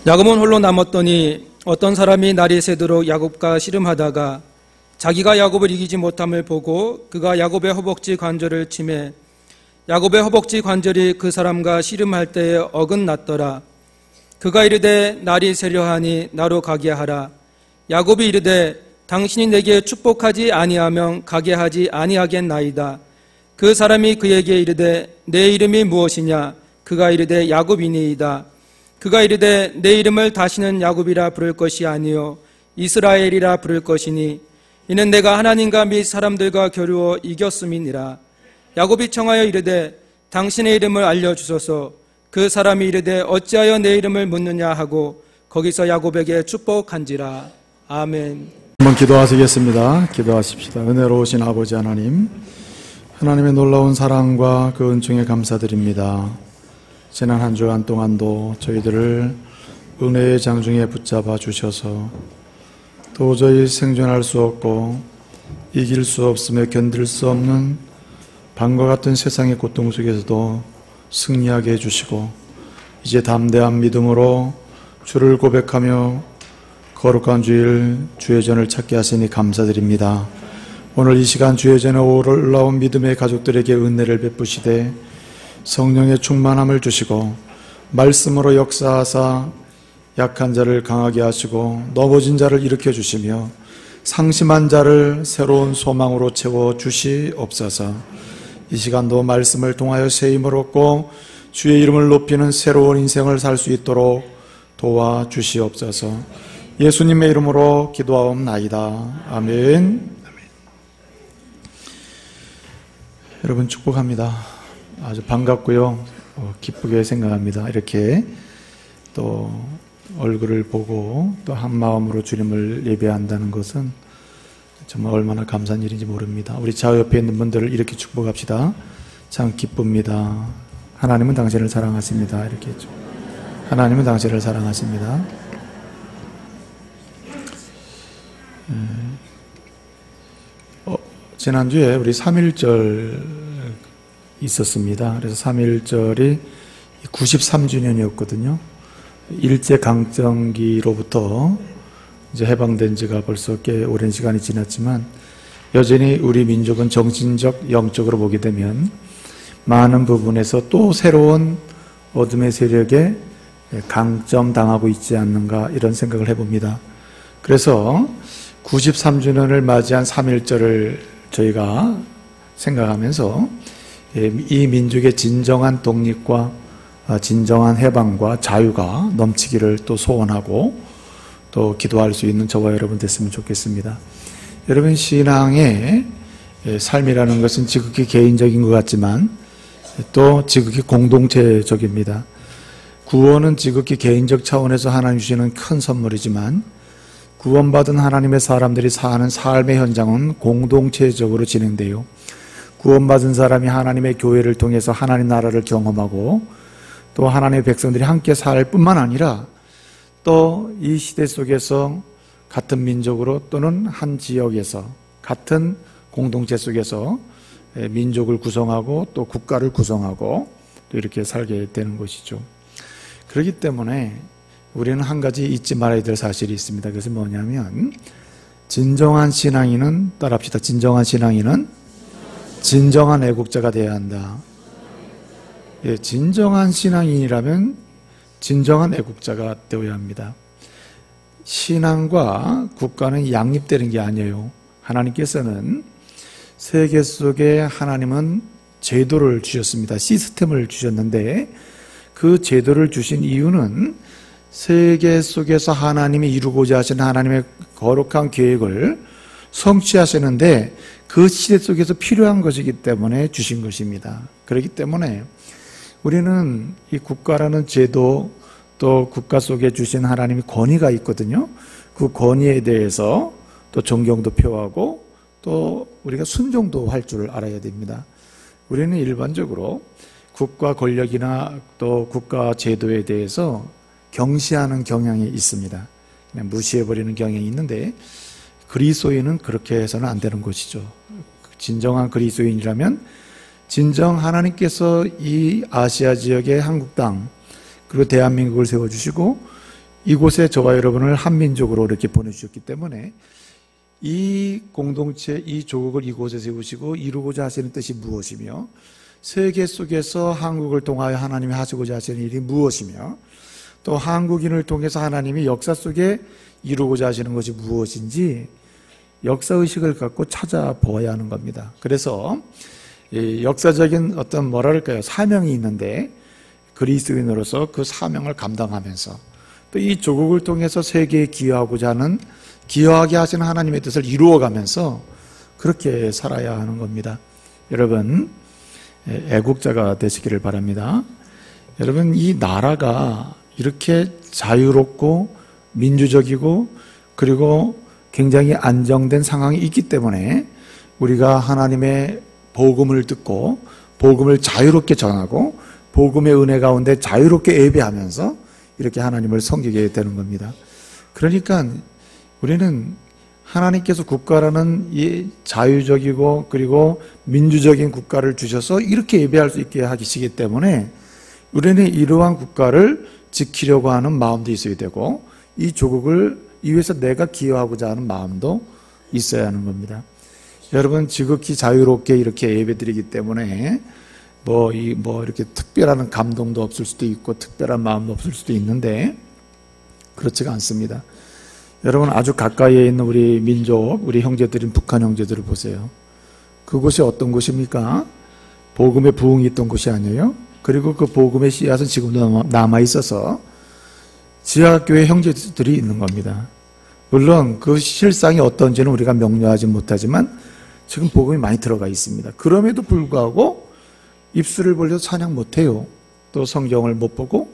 야곱은 홀로 남았더니 어떤 사람이 날이 새도록 야곱과 씨름하다가 자기가 야곱을 이기지 못함을 보고 그가 야곱의 허벅지 관절을 치매 야곱의 허벅지 관절이 그 사람과 씨름할 때에 어긋났더라. 그가 이르되 날이 새려하니 나로 가게 하라. 야곱이 이르되 당신이 내게 축복하지 아니하면 가게 하지 아니하겠나이다. 그 사람이 그에게 이르되 내 이름이 무엇이냐? 그가 이르되 야곱이니이다. 그가 이르되 내 이름을 다시는 야곱이라 부를 것이 아니요 이스라엘이라 부를 것이니 이는 내가 하나님과 및 사람들과 겨루어 이겼음이니라. 야곱이 청하여 이르되 당신의 이름을 알려주소서. 그 사람이 이르되 어찌하여 내 이름을 묻느냐 하고 거기서 야곱에게 축복한지라. 아멘. 한번 기도하시겠습니다. 기도하십시다. 은혜로우신 아버지 하나님, 하나님의 놀라운 사랑과 그 은총에 감사드립니다. 지난 한 주간 동안도 저희들을 은혜의 장중에 붙잡아 주셔서 도저히 생존할 수 없고 이길 수 없으며 견딜 수 없는 밤과 같은 세상의 고통 속에서도 승리하게 해주시고 이제 담대한 믿음으로 주를 고백하며 거룩한 주일 주의 전을 찾게 하시니 감사드립니다. 오늘 이 시간 주의 전에 올라온 믿음의 가족들에게 은혜를 베푸시되 성령의 충만함을 주시고 말씀으로 역사하사 약한 자를 강하게 하시고 넘어진 자를 일으켜 주시며 상심한 자를 새로운 소망으로 채워 주시옵소서. 이 시간도 말씀을 통하여 새 힘을 얻고 주의 이름을 높이는 새로운 인생을 살 수 있도록 도와주시옵소서. 예수님의 이름으로 기도하옵나이다. 아멘. 여러분 축복합니다. 아주 반갑고요. 기쁘게 생각합니다. 이렇게 또 얼굴을 보고 또 한 마음으로 주님을 예배한다는 것은 정말 얼마나 감사한 일인지 모릅니다. 우리 좌우 옆에 있는 분들을 이렇게 축복합시다. 참 기쁩니다. 하나님은 당신을 사랑하십니다. 이렇게 했죠. 하나님은 당신을 사랑하십니다. 지난주에 우리 3.1절 있었습니다. 그래서 3.1절이 93주년이었거든요. 일제강점기로부터 이제 해방된 지가 벌써 꽤 오랜 시간이 지났지만 여전히 우리 민족은 정신적, 영적으로 보게 되면 많은 부분에서 또 새로운 어둠의 세력에 강점당하고 있지 않는가 이런 생각을 해봅니다. 그래서 93주년을 맞이한 3.1절을 저희가 생각하면서 이 민족의 진정한 독립과 진정한 해방과 자유가 넘치기를 또 소원하고 또 기도할 수 있는 저와 여러분 됐으면 좋겠습니다. 여러분 신앙의 삶이라는 것은 지극히 개인적인 것 같지만 또 지극히 공동체적입니다. 구원은 지극히 개인적 차원에서 하나님 주시는 큰 선물이지만 구원받은 하나님의 사람들이 사는 삶의 현장은 공동체적으로 진행돼요. 구원받은 사람이 하나님의 교회를 통해서 하나님 나라를 경험하고 또 하나님의 백성들이 함께 살 뿐만 아니라 또 이 시대 속에서 같은 민족으로 또는 한 지역에서 같은 공동체 속에서 민족을 구성하고 또 국가를 구성하고 또 이렇게 살게 되는 것이죠. 그렇기 때문에 우리는 한 가지 잊지 말아야 될 사실이 있습니다. 그것은 뭐냐면 진정한 신앙인은 따라합시다. 진정한 신앙인은 진정한 애국자가 되어야 한다. 예, 진정한 신앙인이라면 진정한 애국자가 되어야 합니다. 신앙과 국가는 양립되는 게 아니에요. 하나님께서는 세계 속에 하나님은 제도를 주셨습니다. 시스템을 주셨는데 그 제도를 주신 이유는 세계 속에서 하나님이 이루고자 하신 하나님의 거룩한 계획을 성취하시는데 그 시대 속에서 필요한 것이기 때문에 주신 것입니다. 그렇기 때문에 우리는 이 국가라는 제도 또 국가 속에 주신 하나님의 권위가 있거든요. 그 권위에 대해서 또 존경도 표하고 또 우리가 순종도 할 줄 알아야 됩니다. 우리는 일반적으로 국가 권력이나 또 국가 제도에 대해서 경시하는 경향이 있습니다. 그냥 무시해버리는 경향이 있는데 그리스도인은 그렇게 해서는 안 되는 것이죠. 진정한 그리스도인이라면 진정 하나님께서 이 아시아 지역의 한국 땅 그리고 대한민국을 세워주시고 이곳에 저와 여러분을 한민족으로 이렇게 보내주셨기 때문에 이 공동체, 이 조국을 이곳에 세우시고 이루고자 하시는 뜻이 무엇이며 세계 속에서 한국을 통하여 하나님이 하시고자 하시는 일이 무엇이며 또 한국인을 통해서 하나님이 역사 속에 이루고자 하시는 것이 무엇인지 역사의식을 갖고 찾아보아야 하는 겁니다. 그래서 역사적인 어떤 뭐랄까요, 사명이 있는데 그리스도인으로서 그 사명을 감당하면서 또 이 조국을 통해서 세계에 기여하고자 하는, 기여하게 하시는 하나님의 뜻을 이루어가면서 그렇게 살아야 하는 겁니다. 여러분, 애국자가 되시기를 바랍니다. 여러분, 이 나라가 이렇게 자유롭고 민주적이고 그리고 굉장히 안정된 상황이 있기 때문에 우리가 하나님의 복음을 듣고 복음을 자유롭게 전하고 복음의 은혜 가운데 자유롭게 예배하면서 이렇게 하나님을 섬기게 되는 겁니다. 그러니까 우리는 하나님께서 국가라는 이 자유적이고 그리고 민주적인 국가를 주셔서 이렇게 예배할 수 있게 하시기 때문에 우리는 이러한 국가를 지키려고 하는 마음도 있어야 되고 이 조국을 이위해서 내가 기여하고자 하는 마음도 있어야 하는 겁니다. 여러분, 지극히 자유롭게 이렇게 예배드리기 때문에 이렇게 특별한 감동도 없을 수도 있고 특별한 마음도 없을 수도 있는데 그렇지가 않습니다. 여러분, 아주 가까이에 있는 우리 민족, 우리 형제들인 북한 형제들을 보세요. 그곳이 어떤 곳입니까? 복음의 부흥이 있던 곳이 아니에요? 그리고 그 복음의 씨앗은 지금도 남아있어서 지하교회 형제들이 있는 겁니다. 물론 그 실상이 어떤지는 우리가 명료하지 못하지만 지금 복음이 많이 들어가 있습니다. 그럼에도 불구하고 입술을 벌려서 찬양 못해요. 또 성경을 못 보고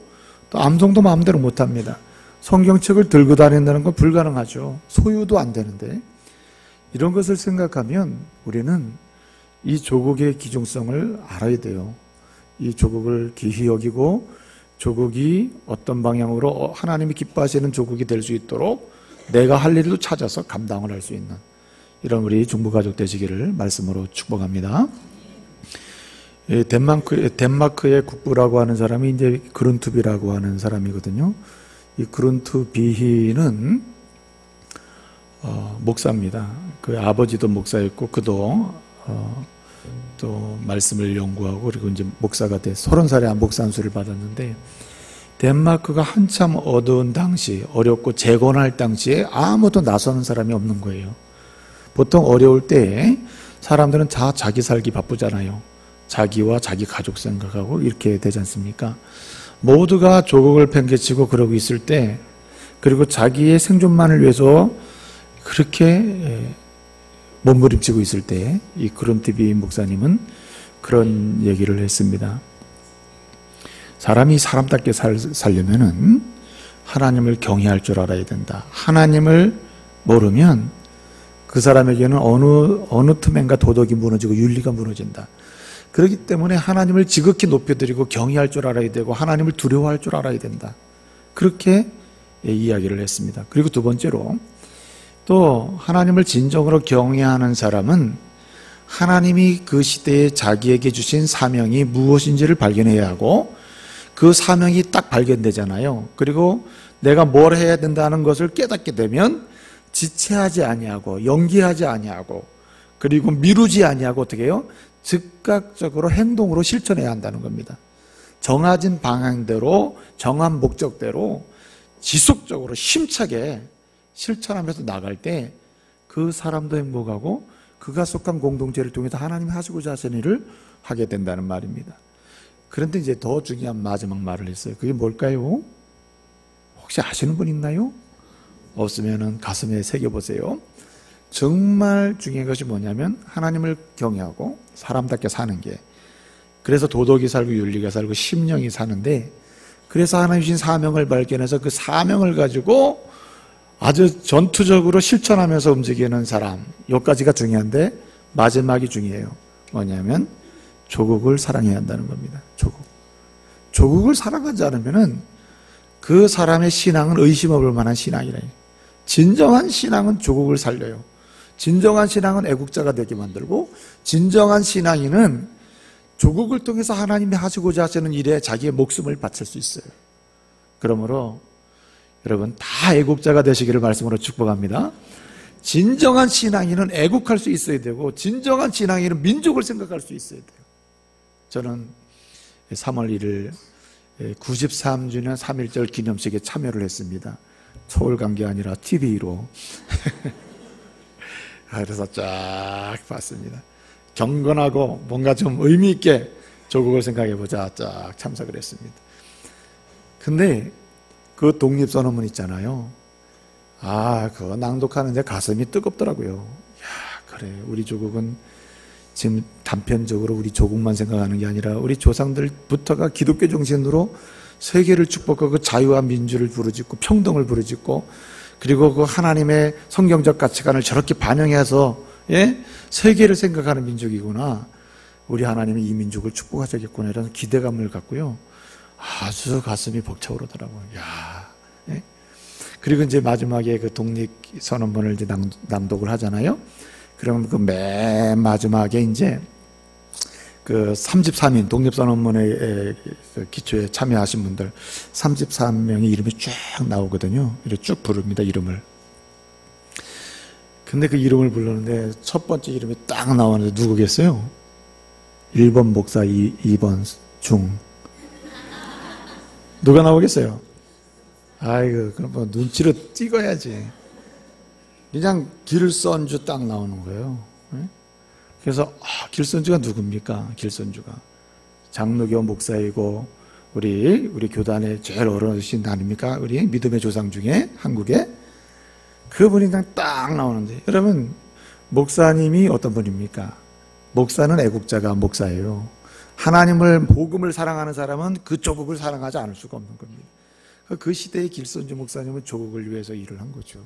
또 암송도 마음대로 못합니다. 성경책을 들고 다닌다는 건 불가능하죠. 소유도 안 되는데. 이런 것을 생각하면 우리는 이 조국의 기중성을 알아야 돼요. 이 조국을 귀히 여기고 조국이 어떤 방향으로 하나님이 기뻐하시는 조국이 될 수 있도록 내가 할 일도 찾아서 감당을 할 수 있는 이런 우리 중부가족 되시기를 말씀으로 축복합니다. 덴마크의 국부라고 하는 사람이 이제 그룬투비라고 하는 사람이거든요. 이 그룬투비히는 목사입니다. 그 아버지도 목사였고 그도 또 말씀을 연구하고 그리고 이제 목사가 돼 30살에 목사 안수를 받았는데 덴마크가 한참 어두운 당시, 어렵고 재건할 당시에 아무도 나서는 사람이 없는 거예요. 보통 어려울 때 사람들은 다 자기 살기 바쁘잖아요. 자기와 자기 가족 생각하고 이렇게 되지 않습니까? 모두가 조국을 팽개치고 그러고 있을 때, 그리고 자기의 생존만을 위해서 그렇게 몸부림치고 있을 때 이 그룬티비 목사님은 그런 얘기를 했습니다. 사람이 사람답게 살려면은 하나님을 경외할 줄 알아야 된다. 하나님을 모르면 그 사람에게는 어느 틈엔가 도덕이 무너지고 윤리가 무너진다. 그렇기 때문에 하나님을 지극히 높여드리고 경외할 줄 알아야 되고 하나님을 두려워할 줄 알아야 된다. 그렇게 이야기를 했습니다. 그리고 두 번째로 또 하나님을 진정으로 경외하는 사람은 하나님이 그 시대에 자기에게 주신 사명이 무엇인지를 발견해야 하고 그 사명이 딱 발견되잖아요. 그리고 내가 뭘 해야 된다는 것을 깨닫게 되면 지체하지 아니하고 연기하지 아니하고 그리고 미루지 아니하고 어떻게 해요? 즉각적으로 행동으로 실천해야 한다는 겁니다. 정해진 방향대로 정한 목적대로 지속적으로 힘차게 실천하면서 나갈 때 그 사람도 행복하고 그가 속한 공동체를 통해서 하나님이 하시고자 하시는 일을 하게 된다는 말입니다. 그런데 이제 더 중요한 마지막 말을 했어요. 그게 뭘까요? 혹시 아시는 분 있나요? 없으면 가슴에 새겨보세요. 정말 중요한 것이 뭐냐면 하나님을 경외하고 사람답게 사는 게, 그래서 도덕이 살고 윤리가 살고 심령이 사는데, 그래서 하나님 주신 사명을 발견해서 그 사명을 가지고 아주 전투적으로 실천하면서 움직이는 사람, 여기까지가 중요한데 마지막이 중요해요. 뭐냐면 조국을 사랑해야 한다는 겁니다. 조국을 사랑하지 않으면은 그 사람의 신앙은 의심 없을 만한 신앙이라. 진정한 신앙은 조국을 살려요. 진정한 신앙은 애국자가 되게 만들고, 진정한 신앙인은 조국을 통해서 하나님이 하시고자 하시는 일에 자기의 목숨을 바칠 수 있어요. 그러므로 여러분 다 애국자가 되시기를 말씀으로 축복합니다. 진정한 신앙인은 애국할 수 있어야 되고, 진정한 신앙인은 민족을 생각할 수 있어야 돼요. 저는 3월 1일 93주년 3.1절 기념식에 참여를 했습니다. 서울 간 게 아니라 TV로. 그래서 쫙 봤습니다. 경건하고 뭔가 좀 의미 있게 조국을 생각해보자 쫙 참석을 했습니다. 근데 그 독립선언문 있잖아요. 그거 낭독하는데 가슴이 뜨겁더라고요. 그래, 우리 조국은 지금 단편적으로 우리 조국만 생각하는 게 아니라 우리 조상들부터가 기독교 정신으로 세계를 축복하고 자유와 민주를 부르짖고 평등을 부르짖고, 그리고 그 하나님의 성경적 가치관을 저렇게 반영해서 세계를 생각하는 민족이구나. 우리 하나님이 이 민족을 축복하시겠구나, 이런 기대감을 갖고요. 아주 가슴이 벅차오르더라고요. 그리고 이제 마지막에 그 독립선언문을 이제 낭독을 하잖아요. 그러면 그 맨 마지막에 이제 그 33인 독립선언문의 기초에 참여하신 분들 33명의 이름이 쭉 나오거든요. 이렇게 쭉 부릅니다, 이름을. 근데 그 이름을 부르는데 첫 번째 이름이 딱 나오는데 누구겠어요? 1번 목사, 2번 중. 누가 나오겠어요? 아이고, 그럼 뭐 눈치로 찍어야지. 그냥 길선주 딱 나오는 거예요. 그래서 길선주가 누굽니까? 길선주가 장로교 목사이고 우리 교단의 제일 어르신 아닙니까? 우리 믿음의 조상 중에 한국에 그분이 그냥 딱 나오는데, 여러분 목사님이 어떤 분입니까? 목사는 애국자가 목사예요. 하나님을, 복음을 사랑하는 사람은 그 조국을 사랑하지 않을 수가 없는 겁니다. 그 시대의 길선주 목사님은 조국을 위해서 일을 한 거죠.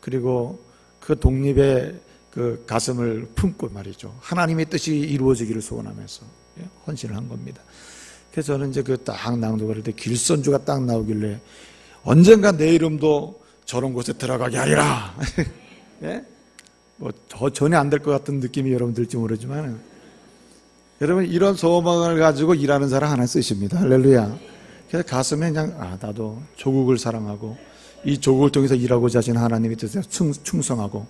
그리고 그 독립의 그 가슴을 품고 말이죠. 하나님의 뜻이 이루어지기를 소원하면서 헌신을 한 겁니다. 그래서 저는 이제 그 딱 낭독을 할 때 길선주가 딱 나오길래 언젠가 내 이름도 저런 곳에 들어가게 하리라. 뭐 전혀 안 될 것 같은 느낌이 여러분 들지 모르지만, 여러분 이런 소망을 가지고 일하는 사람 하나 쓰십니다. 할렐루야. 그래서 가슴에 그냥 나도 조국을 사랑하고 이 조국을 통해서 일하고자 하신 하나님의 뜻에 충성하고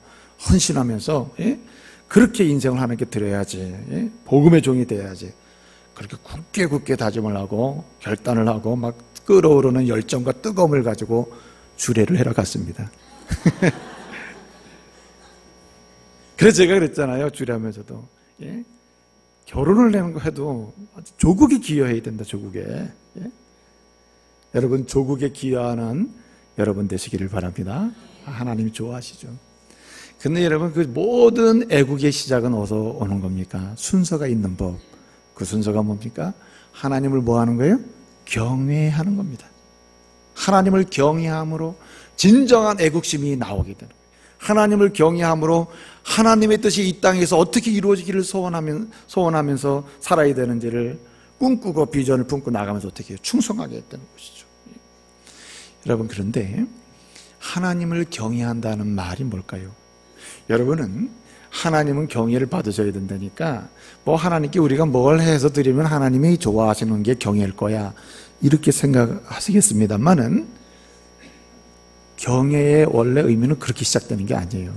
헌신하면서 그렇게 인생을 하나님께 드려야지, 복음의 종이 돼야지, 그렇게 굳게 다짐을 하고 결단을 하고 막 끓어오르는 열정과 뜨거움을 가지고 주례를 해러 갔습니다. 그래서 제가 그랬잖아요, 주례하면서도 결혼을 해도 조국이 기여해야 된다. 조국에. 여러분 조국에 기여하는 여러분 되시기를 바랍니다. 하나님이 좋아하시죠. 근데 여러분 그 모든 애국의 시작은 어디서 오는 겁니까? 순서가 있는 법. 그 순서가 뭡니까? 하나님을 뭐 하는 거예요? 경외하는 겁니다. 하나님을 경외함으로 진정한 애국심이 나오게 되는 거예요. 하나님을 경외함으로 하나님의 뜻이 이 땅에서 어떻게 이루어지기를 소원하면서 살아야 되는지를 꿈꾸고 비전을 품고 나가면서 어떻게 해요? 충성하게 했다는 것이죠. 여러분, 그런데 하나님을 경외한다는 말이 뭘까요? 여러분은 하나님은 경외를 받으셔야 된다니까 뭐 하나님께 우리가 뭘 해서 드리면 하나님이 좋아하시는 게 경외일 거야 이렇게 생각하시겠습니다만은 경외의 원래 의미는 그렇게 시작되는 게 아니에요.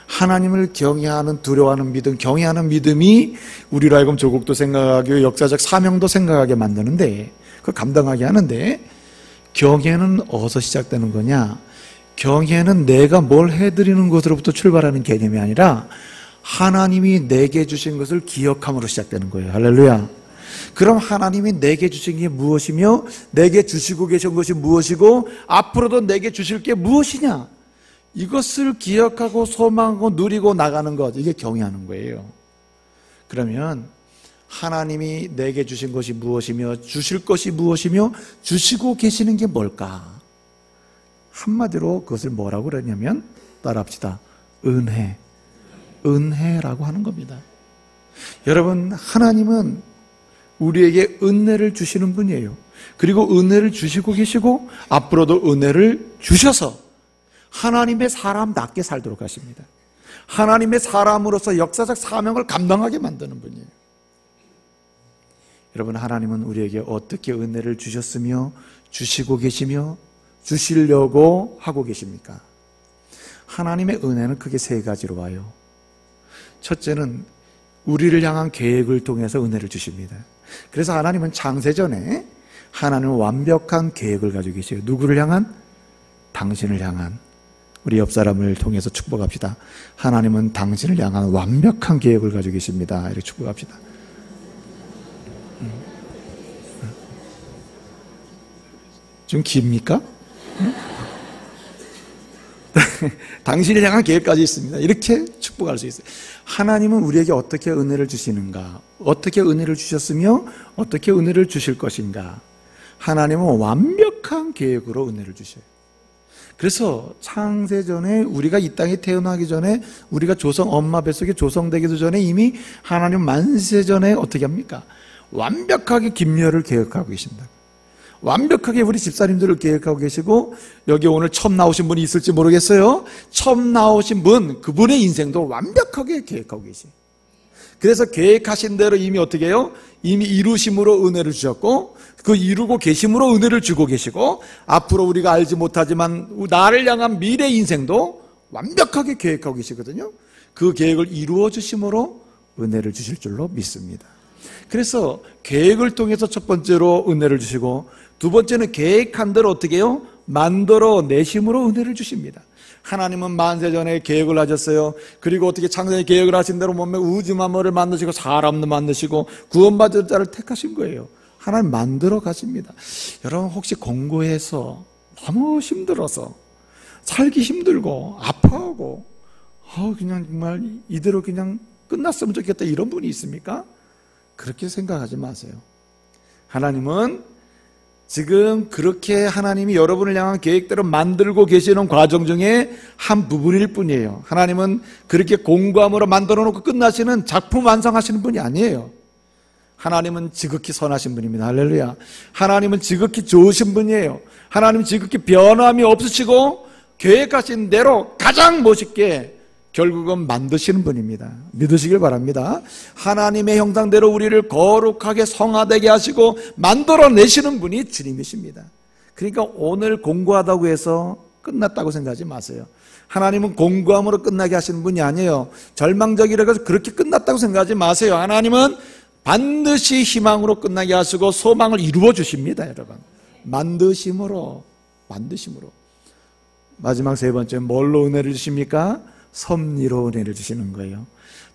하나님을 경외하는, 두려워하는 믿음, 경외하는 믿음이 우리로 하여금 조국도 생각하고 역사적 사명도 생각하게 만드는데, 그 감당하게 하는데, 경외는 어디서 시작되는 거냐? 경외는 내가 뭘 해드리는 것으로부터 출발하는 개념이 아니라 하나님이 내게 주신 것을 기억함으로 시작되는 거예요. 할렐루야. 그럼 하나님이 내게 주신 게 무엇이며 내게 주시고 계신 것이 무엇이고 앞으로도 내게 주실 게 무엇이냐, 이것을 기억하고 소망하고 누리고 나가는 것, 이게 경외하는 거예요. 그러면 하나님이 내게 주신 것이 무엇이며 주실 것이 무엇이며 주시고 계시는 게 뭘까? 한마디로 그것을 뭐라고 그러냐면, 따라합시다. 은혜. 은혜라고 하는 겁니다. 여러분, 하나님은 우리에게 은혜를 주시는 분이에요. 그리고 은혜를 주시고 계시고 앞으로도 은혜를 주셔서 하나님의 사람답게 살도록 하십니다. 하나님의 사람으로서 역사적 사명을 감당하게 만드는 분이에요. 여러분, 하나님은 우리에게 어떻게 은혜를 주셨으며 주시고 계시며 주시려고 하고 계십니까? 하나님의 은혜는 크게 세 가지로 와요. 첫째는 우리를 향한 계획을 통해서 은혜를 주십니다. 그래서 하나님은 창세전에 하나님은 완벽한 계획을 가지고 계세요. 누구를 향한? 당신을 향한. 우리 옆 사람을 통해서 축복합시다. 하나님은 당신을 향한 완벽한 계획을 가지고 계십니다. 이렇게 축복합시다. 좀 깁니까? 당신을 향한 계획까지 있습니다. 이렇게 축복할 수 있어요. 하나님은 우리에게 어떻게 은혜를 주시는가? 어떻게 은혜를 주셨으며 어떻게 은혜를 주실 것인가? 하나님은 완벽한 계획으로 은혜를 주셔요. 그래서 창세전에 우리가 이 땅에 태어나기 전에 우리가 조성 엄마 뱃속에 조성되기도 전에 이미 하나님 만세전에 어떻게 합니까? 완벽하게 김멸을 계획하고 계신다. 완벽하게 우리 집사님들을 계획하고 계시고, 여기 오늘 처음 나오신 분이 있을지 모르겠어요. 처음 나오신 분, 그분의 인생도 완벽하게 계획하고 계세요. 그래서 계획하신 대로 이미 어떻게 해요? 이미 이루심으로 은혜를 주셨고, 그 이루고 계심으로 은혜를 주고 계시고, 앞으로 우리가 알지 못하지만 나를 향한 미래 인생도 완벽하게 계획하고 계시거든요. 그 계획을 이루어 주심으로 은혜를 주실 줄로 믿습니다. 그래서 계획을 통해서 첫 번째로 은혜를 주시고, 두 번째는 계획한 대로 어떻게 해요? 만들어 내심으로 은혜를 주십니다. 하나님은 만세전에 계획을 하셨어요. 그리고 어떻게 창세전에 계획을 하신 대로 몸에 우주 만물을 만드시고 사람도 만드시고 구원받을 자를 택하신 거예요. 하나님 만들어 가십니다. 여러분 혹시 공고해서 너무 힘들어서 살기 힘들고 아파하고 그냥 정말 이대로 그냥 끝났으면 좋겠다 이런 분이 있습니까? 그렇게 생각하지 마세요. 하나님은 지금 그렇게 하나님이 여러분을 향한 계획대로 만들고 계시는 과정 중에 한 부분일 뿐이에요. 하나님은 그렇게 공고함으로 만들어 놓고 끝나시는 작품 완성하시는 분이 아니에요. 하나님은 지극히 선하신 분입니다. 할렐루야. 하나님은 지극히 좋으신 분이에요. 하나님은 지극히 변함이 없으시고 계획하신 대로 가장 멋있게 결국은 만드시는 분입니다. 믿으시길 바랍니다. 하나님의 형상대로 우리를 거룩하게 성화되게 하시고 만들어내시는 분이 주님이십니다. 그러니까 오늘 공고하다고 해서 끝났다고 생각하지 마세요. 하나님은 공고함으로 끝나게 하시는 분이 아니에요. 절망적이라고 해서 그렇게 끝났다고 생각하지 마세요. 하나님은 반드시 희망으로 끝나게 하시고 소망을 이루어 주십니다. 여러분, 만드심으로. 마지막 세 번째, 뭘로 은혜를 주십니까? 섭리로 은혜를 주시는 거예요.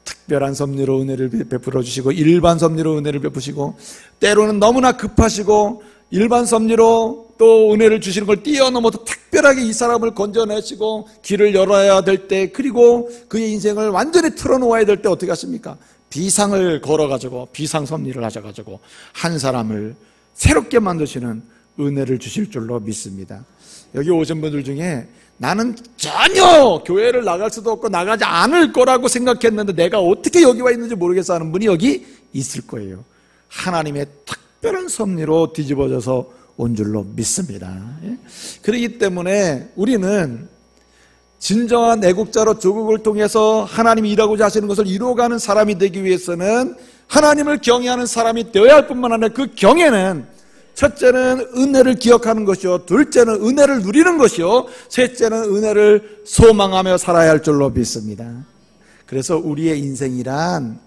특별한 섭리로 은혜를 베풀어 주시고, 일반 섭리로 은혜를 베푸시고, 때로는 너무나 급하시고 일반 섭리로 또 은혜를 주시는 걸 뛰어넘어서 특별하게 이 사람을 건져내시고 길을 열어야 될 때, 그리고 그의 인생을 완전히 틀어놓아야 될 때 어떻게 하십니까? 비상을 걸어가지고 비상 섭리를 하셔가지고 한 사람을 새롭게 만드시는 은혜를 주실 줄로 믿습니다. 여기 오신 분들 중에 나는 전혀 교회를 나갈 수도 없고 나가지 않을 거라고 생각했는데 내가 어떻게 여기 와 있는지 모르겠어 하는 분이 여기 있을 거예요. 하나님의 특별한 섭리로 뒤집어져서 온 줄로 믿습니다. 그렇기 때문에 우리는 진정한 애국자로 조국을 통해서 하나님이 일하고자 하시는 것을 이루어가는 사람이 되기 위해서는 하나님을 경외하는 사람이 되어야 할 뿐만 아니라 그 경외는 첫째는 은혜를 기억하는 것이요, 둘째는 은혜를 누리는 것이요, 셋째는 은혜를 소망하며 살아야 할 줄로 믿습니다. 그래서 우리의 인생이란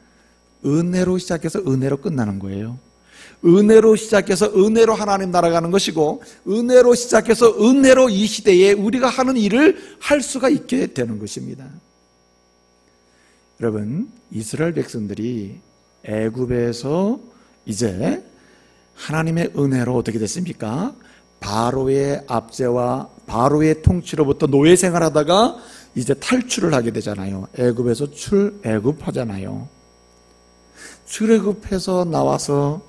은혜로 시작해서 은혜로 끝나는 거예요. 은혜로 시작해서 은혜로 하나님 나아가는 것이고, 은혜로 시작해서 은혜로 이 시대에 우리가 하는 일을 할 수가 있게 되는 것입니다. 여러분, 이스라엘 백성들이 애굽에서 이제 하나님의 은혜로 어떻게 됐습니까? 바로의 압제와 바로의 통치로부터 노예 생활하다가 이제 탈출을 하게 되잖아요. 애굽에서 출애굽하잖아요. 출애굽해서 나와서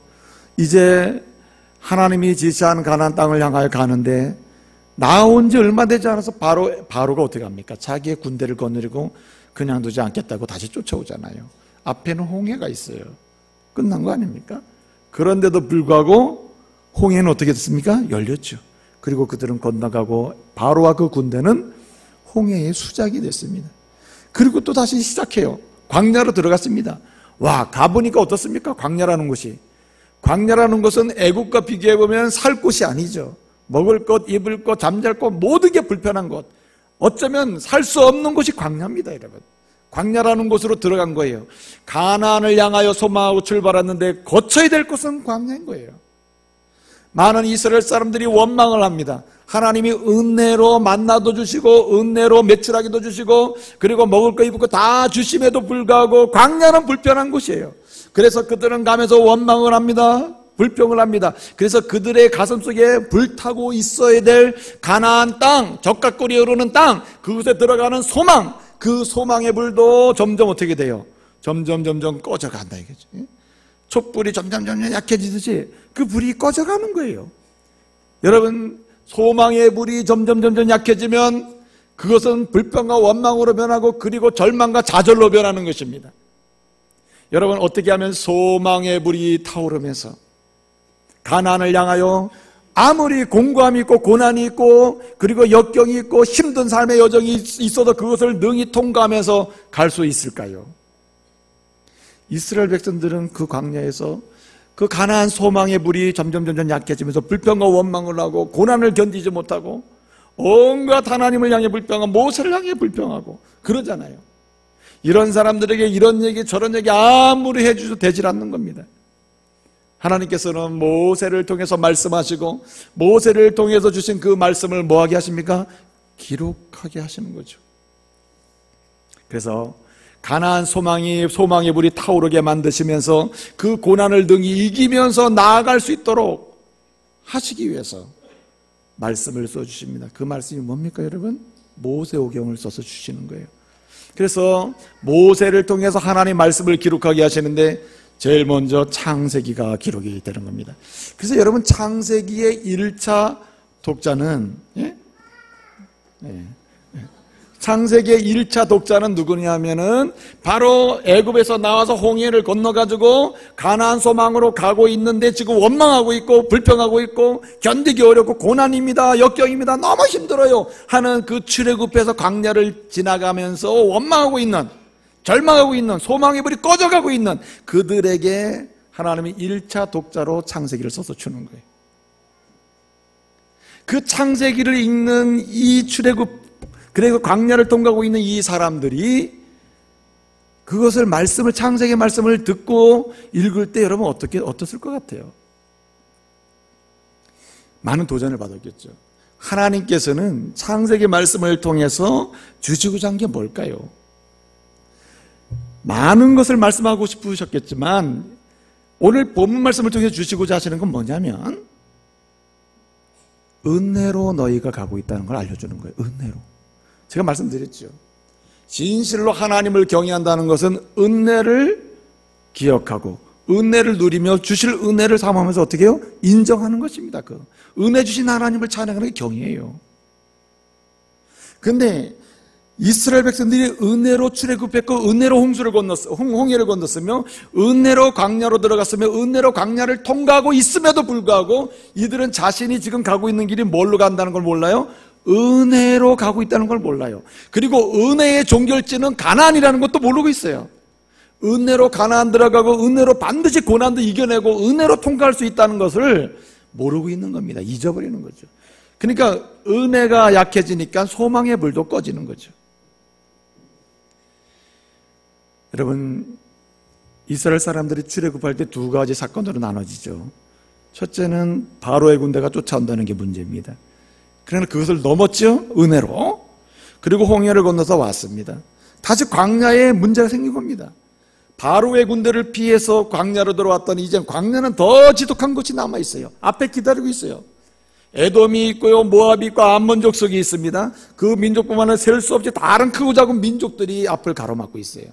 이제 하나님이 지시한 가나안 땅을 향하여 가는데 나온 지 얼마 되지 않아서 바로가 어떻게 합니까? 자기의 군대를 거느리고 그냥 두지 않겠다고 다시 쫓아오잖아요. 앞에는 홍해가 있어요. 끝난 거 아닙니까? 그런데도 불구하고 홍해는 어떻게 됐습니까? 열렸죠. 그리고 그들은 건너가고 바로와 그 군대는 홍해의 수작이 됐습니다. 그리고 또 다시 시작해요. 광야로 들어갔습니다. 와, 가보니까 어떻습니까? 광야라는 곳이. 광야라는 것은 애국과 비교해보면 살 곳이 아니죠. 먹을 것, 입을 것, 잠잘 것, 모든 게 불편한 곳, 어쩌면 살 수 없는 곳이 광야입니다, 여러분. 광야라는 곳으로 들어간 거예요. 가나안을 향하여 소망하고 출발했는데 거쳐야 될 곳은 광야인 거예요. 많은 이스라엘 사람들이 원망을 합니다. 하나님이 은혜로 만나도 주시고 은혜로 매출하기도 주시고 그리고 먹을 거 입을 거 다 주심에도 불구하고 광야는 불편한 곳이에요. 그래서 그들은 가면서 원망을 합니다. 불평을 합니다. 그래서 그들의 가슴속에 불타고 있어야 될 가나안 땅, 적각골이 흐르는 땅, 그곳에 들어가는 소망, 그 소망의 불도 점점 어떻게 돼요? 점점 꺼져간다 이거지. 촛불이 점점 약해지듯이 그 불이 꺼져가는 거예요. 여러분, 소망의 불이 점점 약해지면 그것은 불평과 원망으로 변하고 그리고 절망과 좌절로 변하는 것입니다. 여러분, 어떻게 하면 소망의 불이 타오르면서 가나안을 향하여 아무리 공고함이 있고 고난이 있고 그리고 역경이 있고 힘든 삶의 여정이 있어도 그것을 능히 통과하면서 갈 수 있을까요? 이스라엘 백성들은 그 광야에서 그 가나안 소망의 불이 점점 약해지면서 불평과 원망을 하고 고난을 견디지 못하고 온갖 하나님을 향해 불평하고 모세를 향해 불평하고 그러잖아요. 이런 사람들에게 이런 얘기 저런 얘기 아무리 해줘도 되질 않는 겁니다. 하나님께서는 모세를 통해서 말씀하시고 모세를 통해서 주신 그 말씀을 뭐하게 하십니까? 기록하게 하시는 거죠. 그래서 가나안 소망의 불이 타오르게 만드시면서 그 고난을 등이 이기면서 나아갈 수 있도록 하시기 위해서 말씀을 써주십니다. 그 말씀이 뭡니까 여러분? 모세오경을 써서 주시는 거예요. 그래서 모세를 통해서 하나님 말씀을 기록하게 하시는데 제일 먼저 창세기가 기록이 되는 겁니다. 그래서 여러분, 창세기의 1차 독자는 창세기의 1차 독자는 누구냐면은 바로 애굽에서 나와서 홍해를 건너가지고 가나안 소망으로 가고 있는데 지금 원망하고 있고 불평하고 있고 견디기 어렵고 고난입니다, 역경입니다, 너무 힘들어요 하는 그 출애굽해서 광야를 지나가면서 원망하고 있는, 절망하고 있는, 소망의 불이 꺼져가고 있는 그들에게 하나님이 1차 독자로 창세기를 써서 주는 거예요. 그 창세기를 읽는 이 출애굽, 그래서 광야를 통과하고 있는 이 사람들이 그것을 창세기 말씀을 듣고 읽을 때 여러분 어떻을 것 같아요? 많은 도전을 받았겠죠. 하나님께서는 창세기 말씀을 통해서 주시고자 한 게 뭘까요? 많은 것을 말씀하고 싶으셨겠지만 오늘 본문 말씀을 통해서 주시고자 하시는 건 뭐냐면 은혜로 너희가 가고 있다는 걸 알려주는 거예요. 은혜로. 제가 말씀드렸죠. 진실로 하나님을 경외한다는 것은 은혜를 기억하고 은혜를 누리며 주실 은혜를 삼으면서 어떻게 해요? 인정하는 것입니다. 그 은혜 주신 하나님을 찬양하는 게 경외예요. 근데 이스라엘 백성들이 은혜로 출애굽했고 은혜로 홍해를 건넜으며 은혜로 광야로 들어갔으며 은혜로 광야를 통과하고 있음에도 불구하고 이들은 자신이 지금 가고 있는 길이 뭘로 간다는 걸 몰라요? 은혜로 가고 있다는 걸 몰라요. 그리고 은혜의 종결지는 가나안이라는 것도 모르고 있어요. 은혜로 가나안 들어가고 은혜로 반드시 고난도 이겨내고 은혜로 통과할 수 있다는 것을 모르고 있는 겁니다. 잊어버리는 거죠. 그러니까 은혜가 약해지니까 소망의 불도 꺼지는 거죠. 여러분, 이스라엘 사람들이 출애굽할 때 두 가지 사건으로 나눠지죠. 첫째는 바로의 군대가 쫓아온다는 게 문제입니다. 그러나 그것을 넘었죠? 은혜로. 그리고 홍해를 건너서 왔습니다. 다시 광야에 문제가 생긴 겁니다. 바로의 군대를 피해서 광야로 들어왔더니 이제 광야는 더 지독한 곳이 남아있어요. 앞에 기다리고 있어요. 에돔이 있고요, 모압이 있고 암몬 족속이 있습니다. 그 민족뿐만 아니라 셀 수 없이 다른 크고 작은 민족들이 앞을 가로막고 있어요.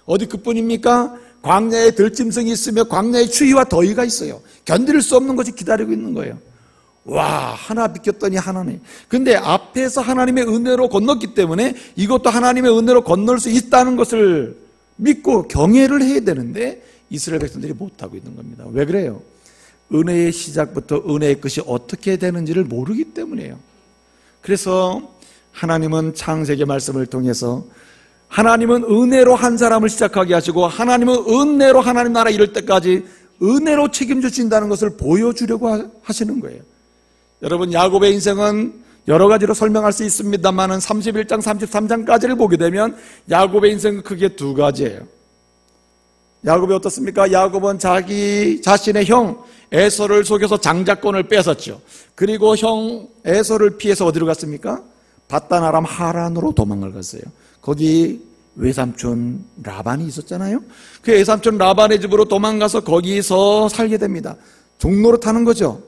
어디 그뿐입니까? 광야에 들짐승이 있으며 광야에 추위와 더위가 있어요. 견딜 수 없는 것이 기다리고 있는 거예요. 와, 하나 비켰더니 하나네. 근데 앞에서 하나님의 은혜로 건넜기 때문에 이것도 하나님의 은혜로 건널 수 있다는 것을 믿고 경외를 해야 되는데 이스라엘 백성들이 못하고 있는 겁니다. 왜 그래요? 은혜의 시작부터 은혜의 끝이 어떻게 되는지를 모르기 때문이에요. 그래서 하나님은 창세기 말씀을 통해서 하나님은 은혜로 한 사람을 시작하게 하시고 하나님은 은혜로 하나님 나라 이룰 때까지 은혜로 책임져 주신다는 것을 보여주려고 하시는 거예요. 여러분, 야곱의 인생은 여러 가지로 설명할 수 있습니다만은 31장, 33장까지를 보게 되면 야곱의 인생은 크게 두 가지예요. 야곱이 어떻습니까? 야곱은 자기 자신의 형 에서를 속여서 장자권을 뺏었죠. 그리고 형 에서를 피해서 어디로 갔습니까? 바단 아람 하란으로 도망을 갔어요. 거기 외삼촌 라반이 있었잖아요. 그 외삼촌 라반의 집으로 도망가서 거기서 살게 됩니다. 종로로 타는 거죠.